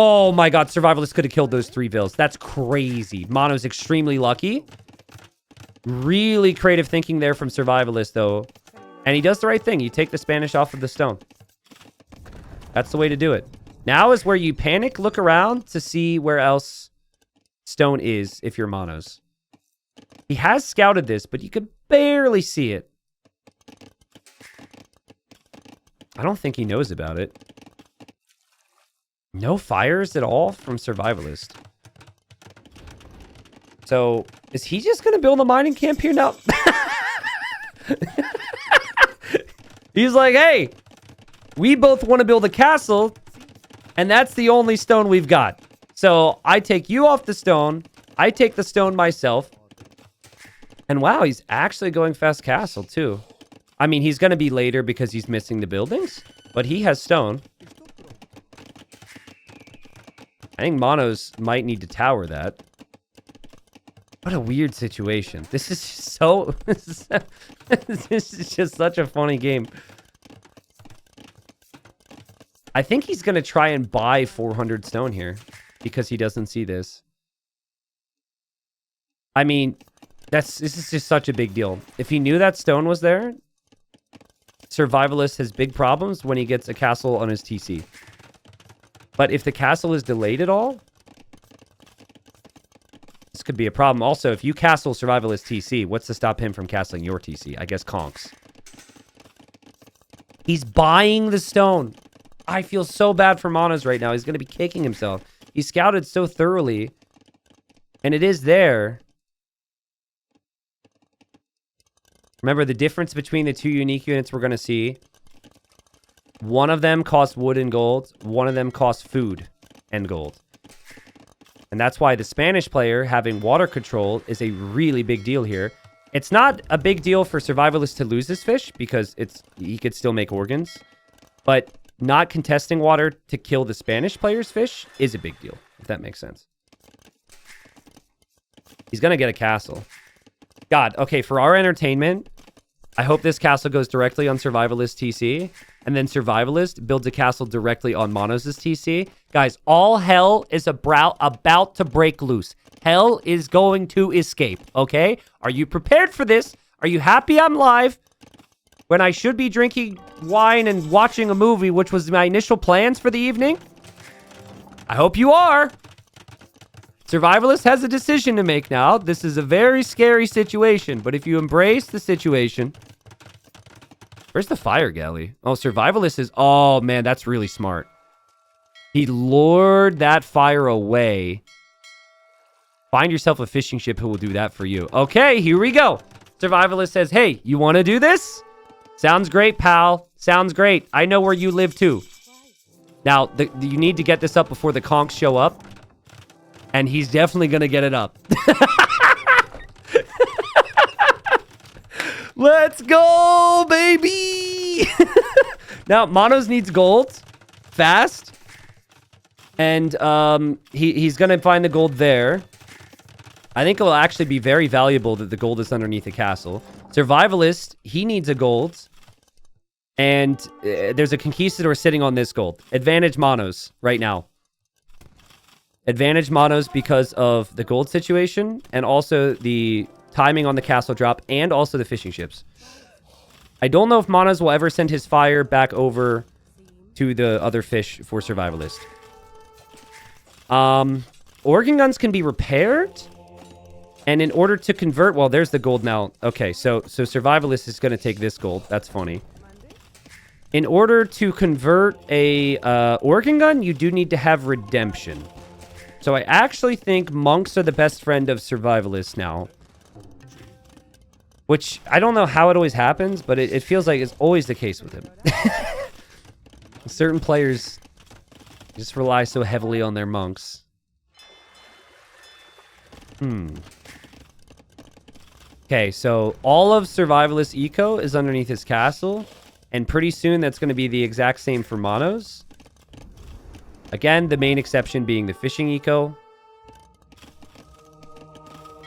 Oh my god, Survivalist could have killed those 3 vills. That's crazy. Mono's extremely lucky. Really creative thinking there from Survivalist, though. And he does the right thing. You take the Spanish off of the stone. That's the way to do it. Now is where you panic, look around to see where else stone is if you're Monoz. He has scouted this, but you could barely see it. I don't think he knows about it. No fires at all from Survivalist. So, is he just going to build a mining camp here now? He's like, hey, we both want to build a castle, and that's the only stone we've got. So, I take you off the stone. I take the stone myself. And wow, he's actually going fast castle, too. I mean, he's going to be later because he's missing the buildings, but he has stone. I think Monoz might need to tower that. What a weird situation. This is so... this is just such a funny game. I think he's going to try and buy 400 stone here because he doesn't see this. I mean, this is just such a big deal. If he knew that stone was there, Survivalist has big problems when he gets a castle on his TC. But if the castle is delayed at all, this could be a problem. Also, if you castle Survivalist TC, what's to stop him from castling your TC? I guess conks. He's buying the stone. I feel so bad for Monoz right now. He's going to be kicking himself. He scouted so thoroughly. And it is there. Remember, the difference between the 2 unique units we're going to see. One of them costs wood and gold. One of them costs food and gold. And that's why the Spanish player having water control is a really big deal here. It's not a big deal for Survivalist to lose this fish because he could still make organs. But not contesting water to kill the Spanish player's fish is a big deal. if that makes sense. He's going to get a castle. God, okay, for our entertainment, I hope this castle goes directly on Survivalist TC, and then Survivalist builds a castle directly on Monoz's TC. Guys, all hell is about to break loose. Hell is going to escape, okay? Are you prepared for this? Are you happy I'm live when I should be drinking wine and watching a movie, which was my initial plans for the evening? I hope you are. Survivalist has a decision to make now. This is a very scary situation, but if you embrace the situation... Where's the fire galley? Oh, Survivalist is... Oh, man, that's really smart. He lured that fire away. Find yourself a fishing ship who will do that for you. Okay, here we go. Survivalist says, hey, you want to do this? Sounds great, pal. Sounds great. I know where you live, too. Now, you need to get this up before the conks show up. And he's definitely going to get it up. Let's go, baby! Now, Monoz needs gold. Fast. And he's going to find the gold there. I think it will actually be very valuable that the gold is underneath the castle. Survivalist, he needs a gold. And there's a conquistador sitting on this gold. Advantage Monoz right now. Advantage Monoz because of the gold situation and also the timing on the castle drop and also the fishing ships. I don't know if Monoz will ever send his fire back over to the other fish for Survivalist. Organ guns can be repaired. And in order to convert... Well, there's the gold now. Okay, so Survivalist is going to take this gold. That's funny. In order to convert a organ gun, you do need to have redemption. So I actually think monks are the best friend of Survivalists now. Which, I don't know how it always happens, but it feels like it's always the case with him. Certain players just rely so heavily on their monks. Okay, so all of Survivalist Eco is underneath his castle. And pretty soon that's going to be the exact same for Monoz. Again, the main exception being the fishing eco.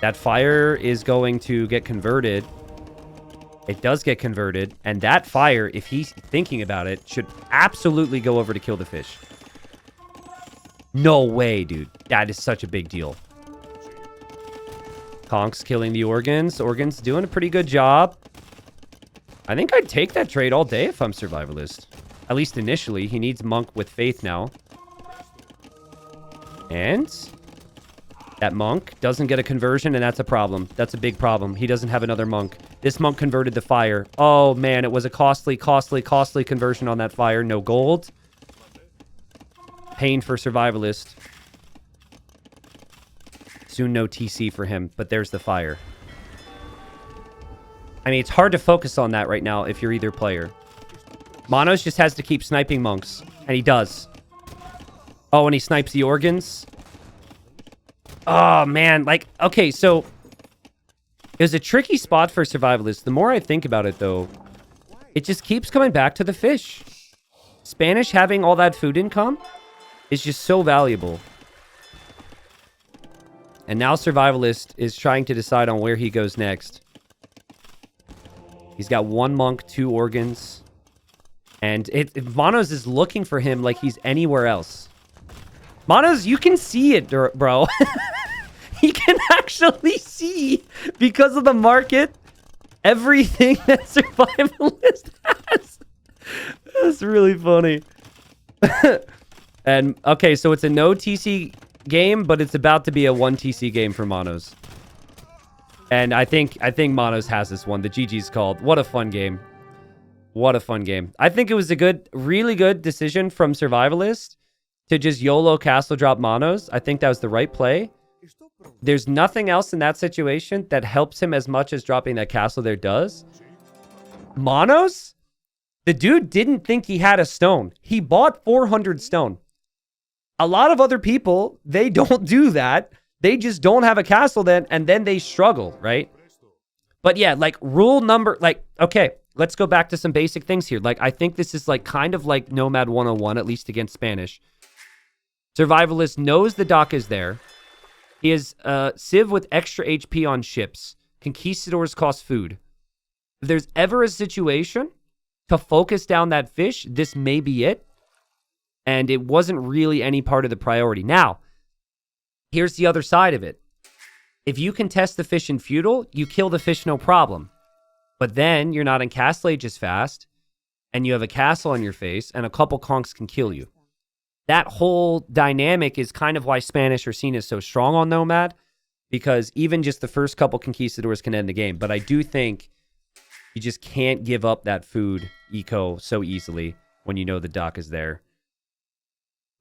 That fire is going to get converted. It does get converted. And that fire, if he's thinking about it, should absolutely go over to kill the fish. No way, dude. That is such a big deal. Conk's killing the organs. Organs doing a pretty good job. I think I'd take that trade all day if I'm Survivalist. At least initially. He needs monk with faith now. And that monk doesn't get a conversion, and that's a problem. That's a big problem. He doesn't have another monk. This monk converted the fire. Oh, man, it was a costly conversion on that fire. No gold. Pain for Survivalist. Soon no TC for him, but there's the fire. I mean, it's hard to focus on that right now if you're either player. Monoz just has to keep sniping monks, and he does. Oh, and he snipes the organs. Oh, man. Like, okay, so it was a tricky spot for Survivalists. The more I think about it, though, it just keeps coming back to the fish. Spanish having all that food income is just so valuable. And now Survivalist is trying to decide on where he goes next. He's got one monk, 2 organs. And Monoz is looking for him like he's anywhere else. Monoz, you can see it, bro. He can actually see, because of the market, everything that Survivalist has. That's really funny. And, okay, so it's a no TC game, but it's about to be a 1 TC game for Monoz. And I think Monoz has this one. The GG's called. What a fun game. What a fun game. I think it was a really good decision from Survivalist to just YOLO castle drop Monoz. I think that was the right play. There's nothing else in that situation that helps him as much as dropping that castle there does. Monoz? The dude didn't think he had a stone. He bought 400 stone. A lot of other people, they don't do that. They just don't have a castle then, and then they struggle, right? But yeah, like rule number, like, okay, let's go back to some basic things here. Like, I think this is like kind of like Nomad 101, at least against Spanish. Survivalist knows the dock is there. He has Civ with extra HP on ships. Conquistadors cost food. If there's ever a situation to focus down that fish, this may be it. And it wasn't really any part of the priority. Now, here's the other side of it. If you can test the fish in feudal, you kill the fish no problem. But then you're not in Castle Age as fast, and you have a castle on your face, and a couple conks can kill you. That whole dynamic is kind of why Spanish are seen as so strong on Nomad, because even just the first couple conquistadors can end the game. But I do think you just can't give up that food eco so easily when you know the dock is there.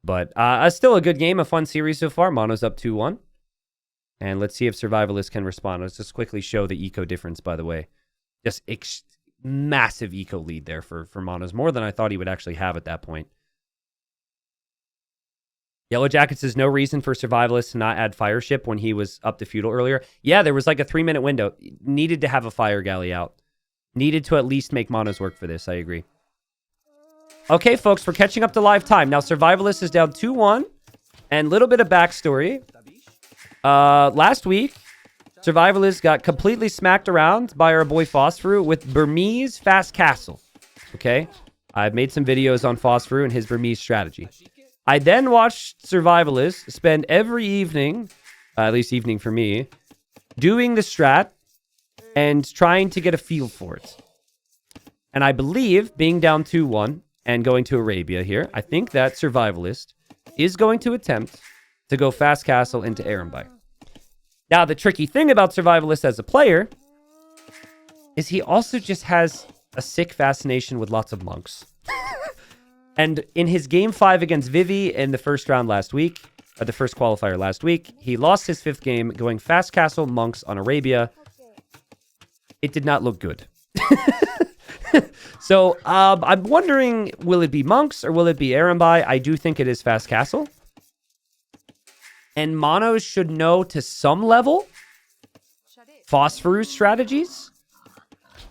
But still a good game, a fun series so far. Mono's up 2-1. And let's see if Survivalist can respond. Let's just quickly show the eco difference, by the way. Just massive eco lead there for Monoz. More than I thought he would actually have at that point. Yellow Jacket says no reason for Survivalist to not add Fire Ship when he was up to feudal earlier. Yeah, there was like a 3-minute window. Needed to have a Fire Galley out. Needed to at least make Monoz work for this. I agree. Okay, folks, we're catching up to live time. Now, Survivalist is down 2-1. And a little bit of backstory. Last week, Survivalist got completely smacked around by our boy Phosphor with Burmese Fast Castle. Okay? I've made some videos on Phosphor and his Burmese strategy. I then watched Survivalist spend every evening, at least evening for me, doing the strat and trying to get a feel for it. And I believe, being down 2-1 and going to Arabia here, I think that Survivalist is going to attempt to go Fast Castle into Aremby. Now, the tricky thing about Survivalist as a player is he also just has a sick fascination with lots of monks. And in his game 5 against Vivi in the first round last week, or the first qualifier last week, he lost his 5th game going Fast Castle monks on Arabia. It did not look good. So I'm wondering, will it be monks or will it be Aremby? I do think it is Fast Castle. And Monoz should know to some level Phosphorus strategies.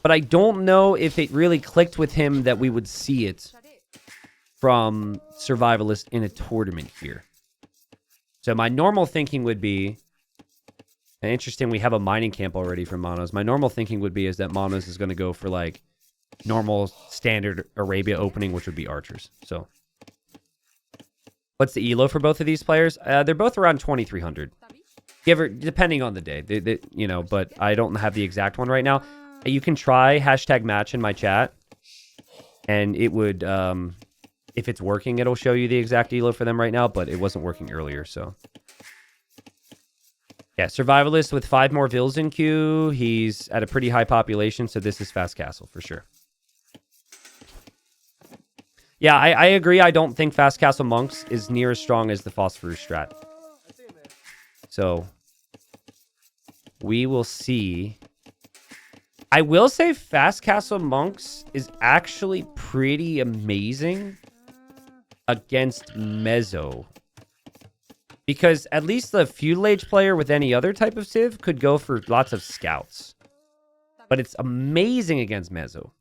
But I don't know if it really clicked with him that we would see it from Survivalist in a tournament here. So my normal thinking would be, and interesting, we have a mining camp already from Monoz. My normal thinking would be is that Monoz is going to go for like normal standard Arabia opening, which would be archers. So what's the elo for both of these players? They're both around 2,300. Depending on the day, but I don't have the exact one right now. You can try #match in my chat, and it would, if it's working, it'll show you the exact elo for them right now, but it wasn't working earlier, so. Yeah, Survivalist with 5 more vills in queue. He's at a pretty high population, so this is Fast Castle for sure. Yeah, I agree. I don't think Fast Castle Monks is near as strong as the Phosphorus strat. So, we will see. I will say Fast Castle Monks is actually pretty amazing against Mezzo. Because at least the feudal age player with any other type of civ could go for lots of scouts. But it's amazing against Mezzo.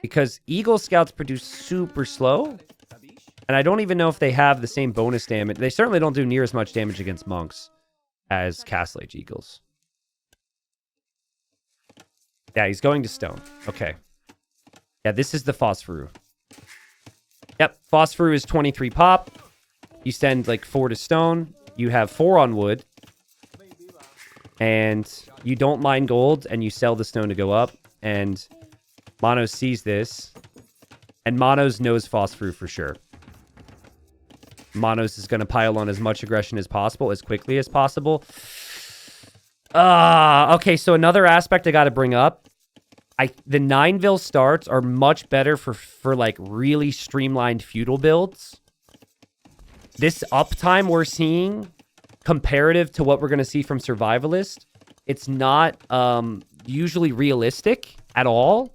Because Eagle scouts produce super slow. And I don't even know if they have the same bonus damage. They certainly don't do near as much damage against monks as Castle Age Eagles. Yeah, he's going to stone. Okay. Yeah, this is the Phosphor. Yep, Phosphor is 23 pop. You send like 4 to stone. You have 4 on wood. And you don't mine gold, and you sell the stone to go up. And Monoz sees this. And Monoz knows Phosphor for sure. Monoz is going to pile on as much aggression as possible, as quickly as possible. Okay, so another aspect I got to bring up. The 9-vil starts are much better for like really streamlined feudal builds. This uptime we're seeing, comparative to what we're going to see from Survivalist, it's not usually realistic at all.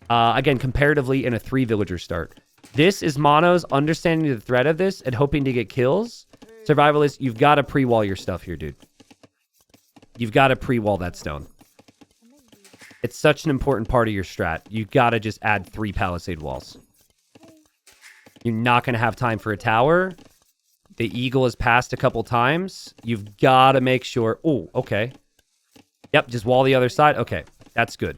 Again, comparatively in a 3-villager start. This is Monoz understanding the threat of this and hoping to get kills. Survivalist, you've got to pre-wall your stuff here, dude. You've got to pre-wall that stone. It's such an important part of your strat. You've got to just add 3 palisade walls. You're not going to have time for a tower. eagle has passed a couple times, you've got to make sure. Oh, okay. Yep, just wall the other side. Okay, that's good.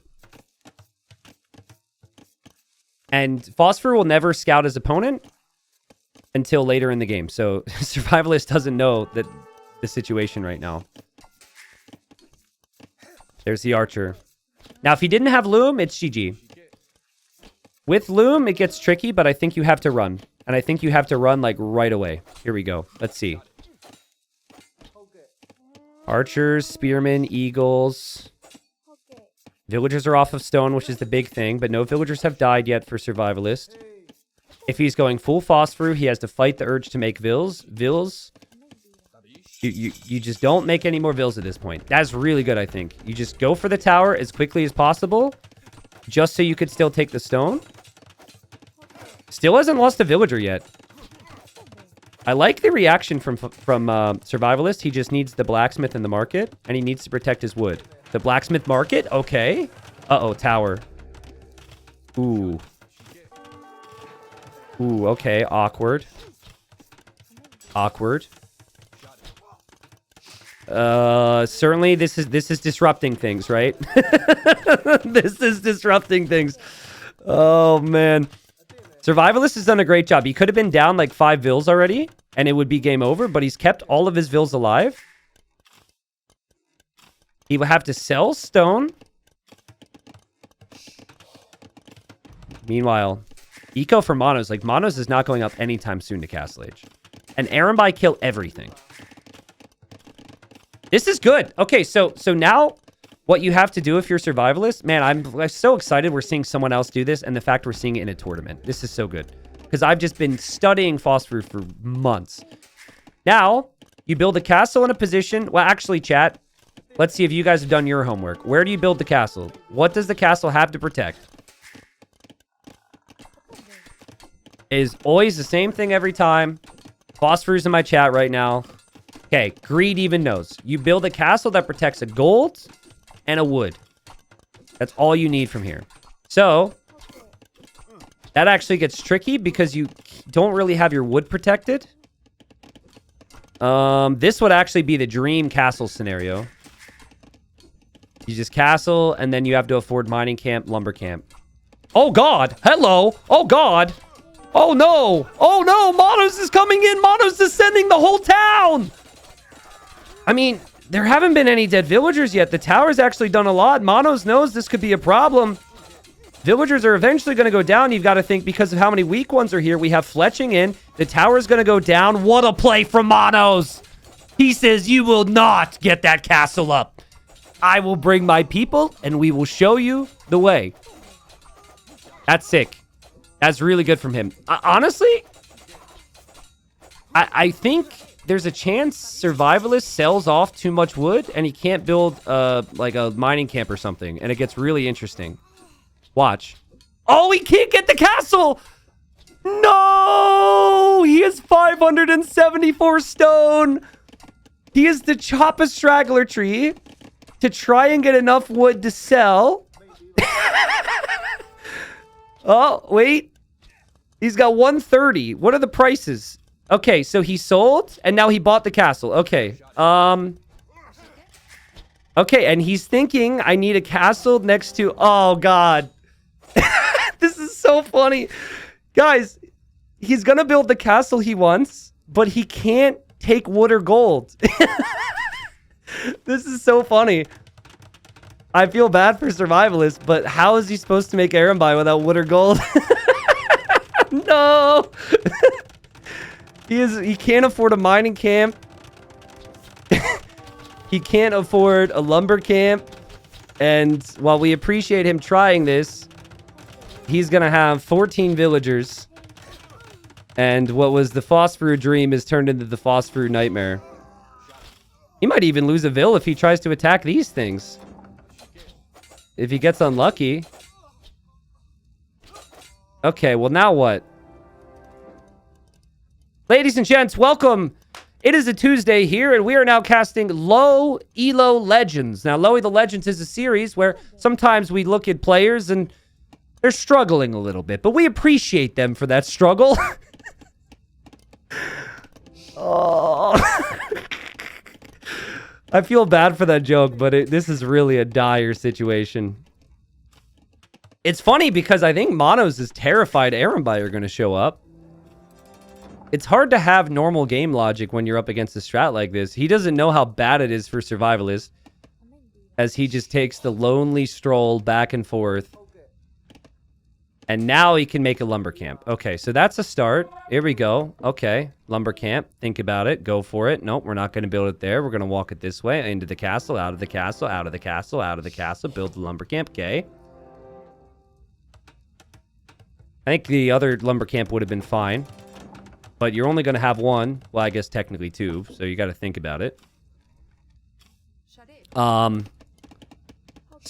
And Phosphor will never scout his opponent until later in the game. So Survivalist doesn't know that the situation right now. There's the archer. Now, if he didn't have Loom, it's GG. With Loom, it gets tricky, but I think you have to run. And I think you have to run, like, right away. Here we go. Let's see. Archers, spearmen, eagles. Villagers are off of stone, which is the big thing, but no villagers have died yet for Survivalist. If he's going full phosphor, he has to fight the urge to make vills. Vills. You just don't make any more vills at this point. That's really good, I think. You just go for the tower as quickly as possible, just so you could still take the stone. Still hasn't lost a villager yet. I like the reaction from Survivalist. He just needs the blacksmith in the market, and he needs to protect his wood. The blacksmith market? Okay. Uh-oh, tower. Ooh. Ooh, okay. Awkward. Awkward. Certainly this is disrupting things, right? This is disrupting things. Oh, man. Survivalist has done a great job. He could have been down like 5 vills already, and it would be game over, but he's kept all of his vills alive. He will have to sell stone. Meanwhile, eco for Monoz. Like, Monoz is not going up anytime soon to Castle Age. And Arambai kill everything. This is good. Okay, so now what you have to do if you're Survivalist... Man, I'm so excited we're seeing someone else do this, and the fact we're seeing it in a tournament. This is so good. Because I've just been studying Phosphor for months. Now, you build a castle in a position... Well, actually, chat... Let's see if you guys have done your homework. Where do you build the castle? What does the castle have to protect? It is always the same thing every time. Phosphor's in my chat right now. Okay, Greed even knows. You build a castle that protects a gold and a wood. That's all you need from here. So, that actually gets tricky because you don't really have your wood protected. This would actually be the dream castle scenario. You just castle, and then you have to afford mining camp, lumber camp. Oh, God. Hello. Oh, God. Oh, no. Oh, no. Monoz is coming in. Monoz is sending the whole town. I mean, there haven't been any dead villagers yet. The tower's actually done a lot. Monoz knows this could be a problem. Villagers are eventually going to go down. You've got to think because of how many weak ones are here. We have fletching in. The tower's going to go down. What a play from Monoz. He says, you will not get that castle up. I will bring my people, and we will show you the way. That's sick. That's really good from him. Honestly, I think there's a chance Survivalist sells off too much wood, and he can't build like a mining camp or something, and it gets really interesting. Watch. Oh, he can't get the castle! No! He has 574 stone! He has to chop a straggler tree to try and get enough wood to sell. Oh, wait. He's got 130. What are the prices? Okay, so he sold, and now he bought the castle. Okay. Okay, and he's thinking, I need a castle next to... Oh, God. This is so funny. Guys, he's gonna build the castle he wants, but he can't take wood or gold. This is so funny. I feel bad for Survivalist, but how is he supposed to make Arambai without wood or gold? No! He can't afford a mining camp. He can't afford a lumber camp. And while we appreciate him trying this, he's going to have 14 villagers. And what was the Phosphor dream is turned into the Phosphor nightmare. He might even lose a vill if he tries to attack these things. If he gets unlucky. Okay, well now what? Ladies and gents, welcome. It is a Tuesday here, and we are now casting Low Elo Legends. Now, Low Elo Legends is a series where sometimes we look at players and they're struggling a little bit, but we appreciate them for that struggle. Oh. I feel bad for that joke, but this is really a dire situation. It's funny because I think Monoz is terrified Erembi are going to show up. It's hard to have normal game logic when you're up against a strat like this. He doesn't know how bad it is for Survivalist, as he just takes the lonely stroll back and forth. And now he can make a lumber camp. Okay, so that's a start. Here we go. Okay, lumber camp. Think about it. Go for it. Nope, we're not going to build it there. We're going to walk it this way. Into the castle, out of the castle, out of the castle, out of the castle. Build the lumber camp. Okay. I think the other lumber camp would have been fine. But you're only going to have one. Well, I guess technically two. So you got to think about it. So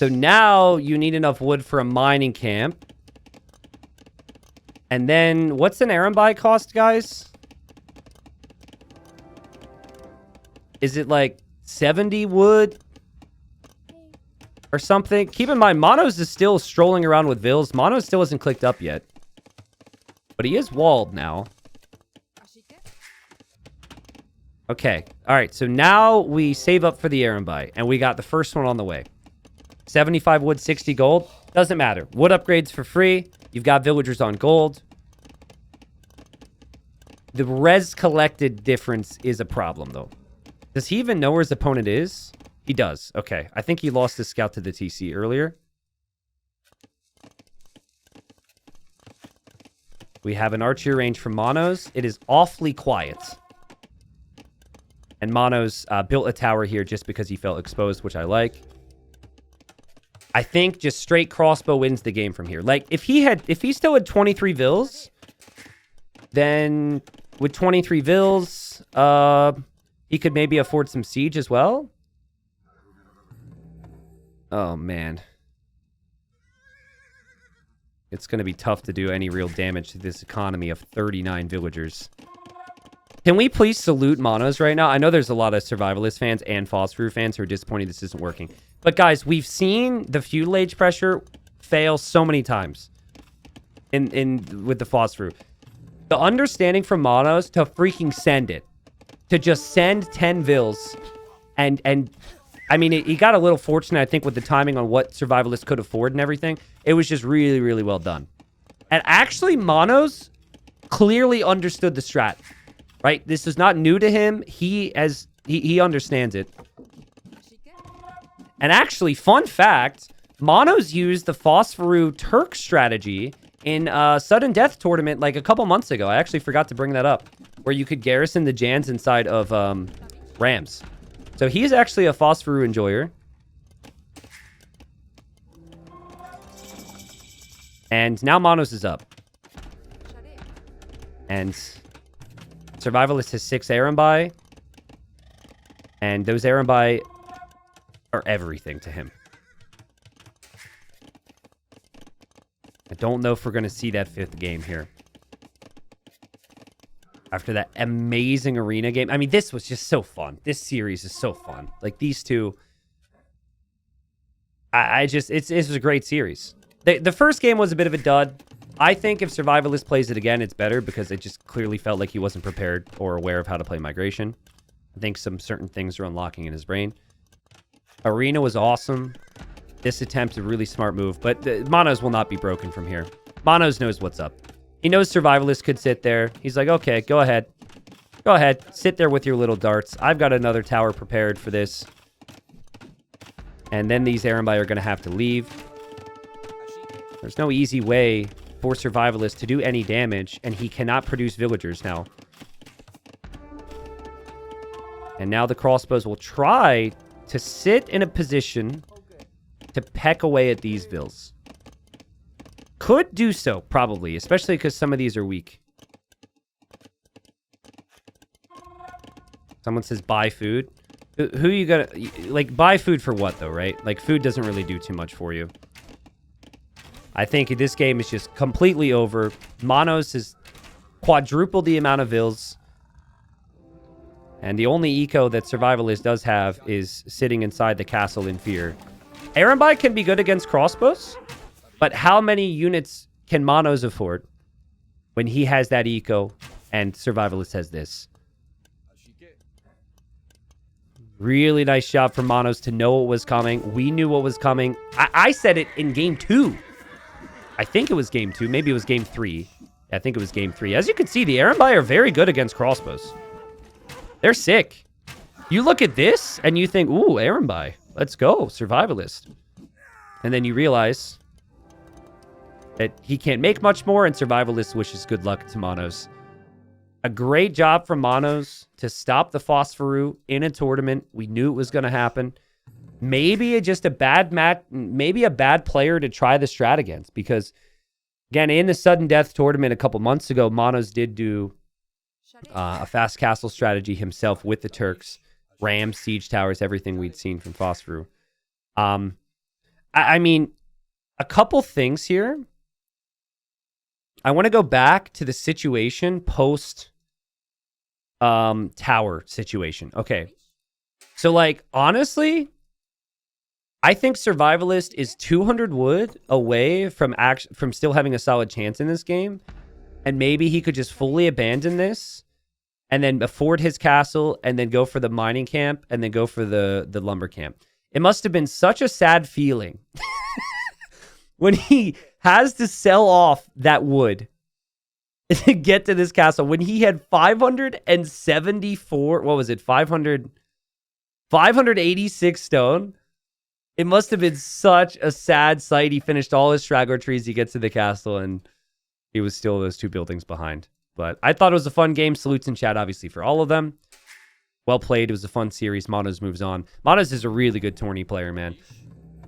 now you need enough wood for a mining camp. And then, what's an Erembi cost, guys? Is it like 70 wood? Or something? Keep in mind, Monoz is still strolling around with Vils. Monoz still hasn't clicked up yet. But he is walled now. Okay. Alright, so now we save up for the Erembi. And we got the first one on the way. 75 wood, 60 gold. Doesn't matter. Wood upgrades for free. You've got villagers on gold. The res collected difference is a problem, though. Does he even know where his opponent is? He does. Okay. I think he lost his scout to the TC earlier. We have an archery range from Monoz. It is awfully quiet. And Monoz built a tower here just because he felt exposed, which I like. I think just straight crossbow wins the game from here. Like, if he still had 23 Vils, then with 23 Vils, he could maybe afford some siege as well. Oh, man. It's going to be tough to do any real damage to this economy of 39 villagers. Can we please salute Monoz right now? I know there's a lot of Survivalist fans and Phosphor fans who are disappointed this isn't working. But guys, we've seen the feudal age pressure fail so many times with the Phosphor. The understanding from Monoz to freaking send it. To just send 10 Vils. And I mean, he got a little fortunate, I think, with the timing on what Survivalist could afford and everything. It was just really, really well done. And actually, Monoz clearly understood the strat. Right? This is not new to him. He understands it. And actually, fun fact, Monoz used the Phosphoru Turk strategy in a sudden death tournament like a couple months ago. I actually forgot to bring that up. Where you could garrison the Jans inside of Rams. So he's actually a Phosphoru enjoyer. And now Monoz is up. And Survivalist has 6 Erembi. And those Erembi are everything to him. I don't know if we're going to see that 5th game here. After that amazing arena game. I mean, this was just so fun. This series is so fun. Like, these two. It was a great series. The first game was a bit of a dud. I think if Survivalist plays it again, it's better because it just clearly felt like he wasn't prepared or aware of how to play Migration. I think some certain things are unlocking in his brain. Arena was awesome. This attempt is a really smart move, but Monoz will not be broken from here. Monoz knows what's up. He knows Survivalist could sit there. He's like, okay, go ahead. Go ahead. Sit there with your little darts. I've got another tower prepared for this. And then these Erembi are going to have to leave. There's no easy way for Survivalist to do any damage, and he cannot produce villagers now. And now the crossbows will try to sit in a position to peck away at these Vils. Could do so, probably, especially because some of these are weak. Someone says buy food. Who you gonna... Like, buy food for what, though, right? Like, food doesn't really do too much for you. I think this game is just completely over. Monoz has quadrupled the amount of Vils. And the only eco that Survivalist does have is sitting inside the castle in fear. Erembi can be good against crossbows, but how many units can Monoz afford when he has that eco and Survivalist has this? Really nice job from Monoz to know what was coming. We knew what was coming. I said it in game 2. I think it was game 2. Maybe it was game 3. I think it was game 3. As you can see, the Erenbai are very good against crossbows. They're sick. You look at this and you think, ooh, Erenbai. Let's go, Survivalist. And then you realize that he can't make much more, and Survivalist wishes good luck to Monoz. A great job from Monoz to stop the Phosphoru in a tournament. We knew it was going to happen. Maybe just a bad match, maybe a bad player to try the strat against, because again, in the sudden death tournament a couple months ago, Monoz did do a fast castle strategy himself with the Turks, Rams, siege towers, everything we'd seen from Phosphoru. I mean, a couple things here. I want to go back to the situation post tower situation. Okay. So, like, honestly, I think Survivalist is 200 wood away from still having a solid chance in this game. And maybe he could just fully abandon this and then afford his castle and then go for the mining camp and then go for the lumber camp. It must have been such a sad feeling when he has to sell off that wood to get to this castle. When he had 574, what was it? 586 stone. It must have been such a sad sight. He finished all his straggler trees. He gets to the castle and he was still those 2 buildings behind. But I thought it was a fun game. Salutes in chat, obviously, for all of them. Well played. It was a fun series. Monoz moves on. Monoz is a really good tourney player, man.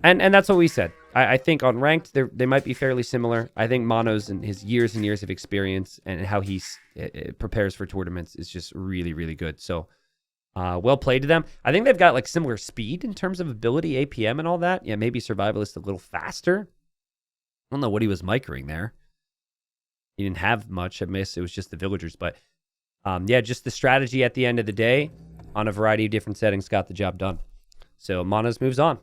And that's what we said. I think on ranked, they might be fairly similar. I think Monoz and his years and years of experience and how he prepares for tournaments is just really, really good. So well played to them. I think they've got like similar speed in terms of ability, APM and all that. Yeah, maybe Survivalist a little faster. I don't know what he was microing there. He didn't have much. I missed. It was just the villagers. But yeah, just the strategy at the end of the day on a variety of different settings got the job done. So Monoz moves on.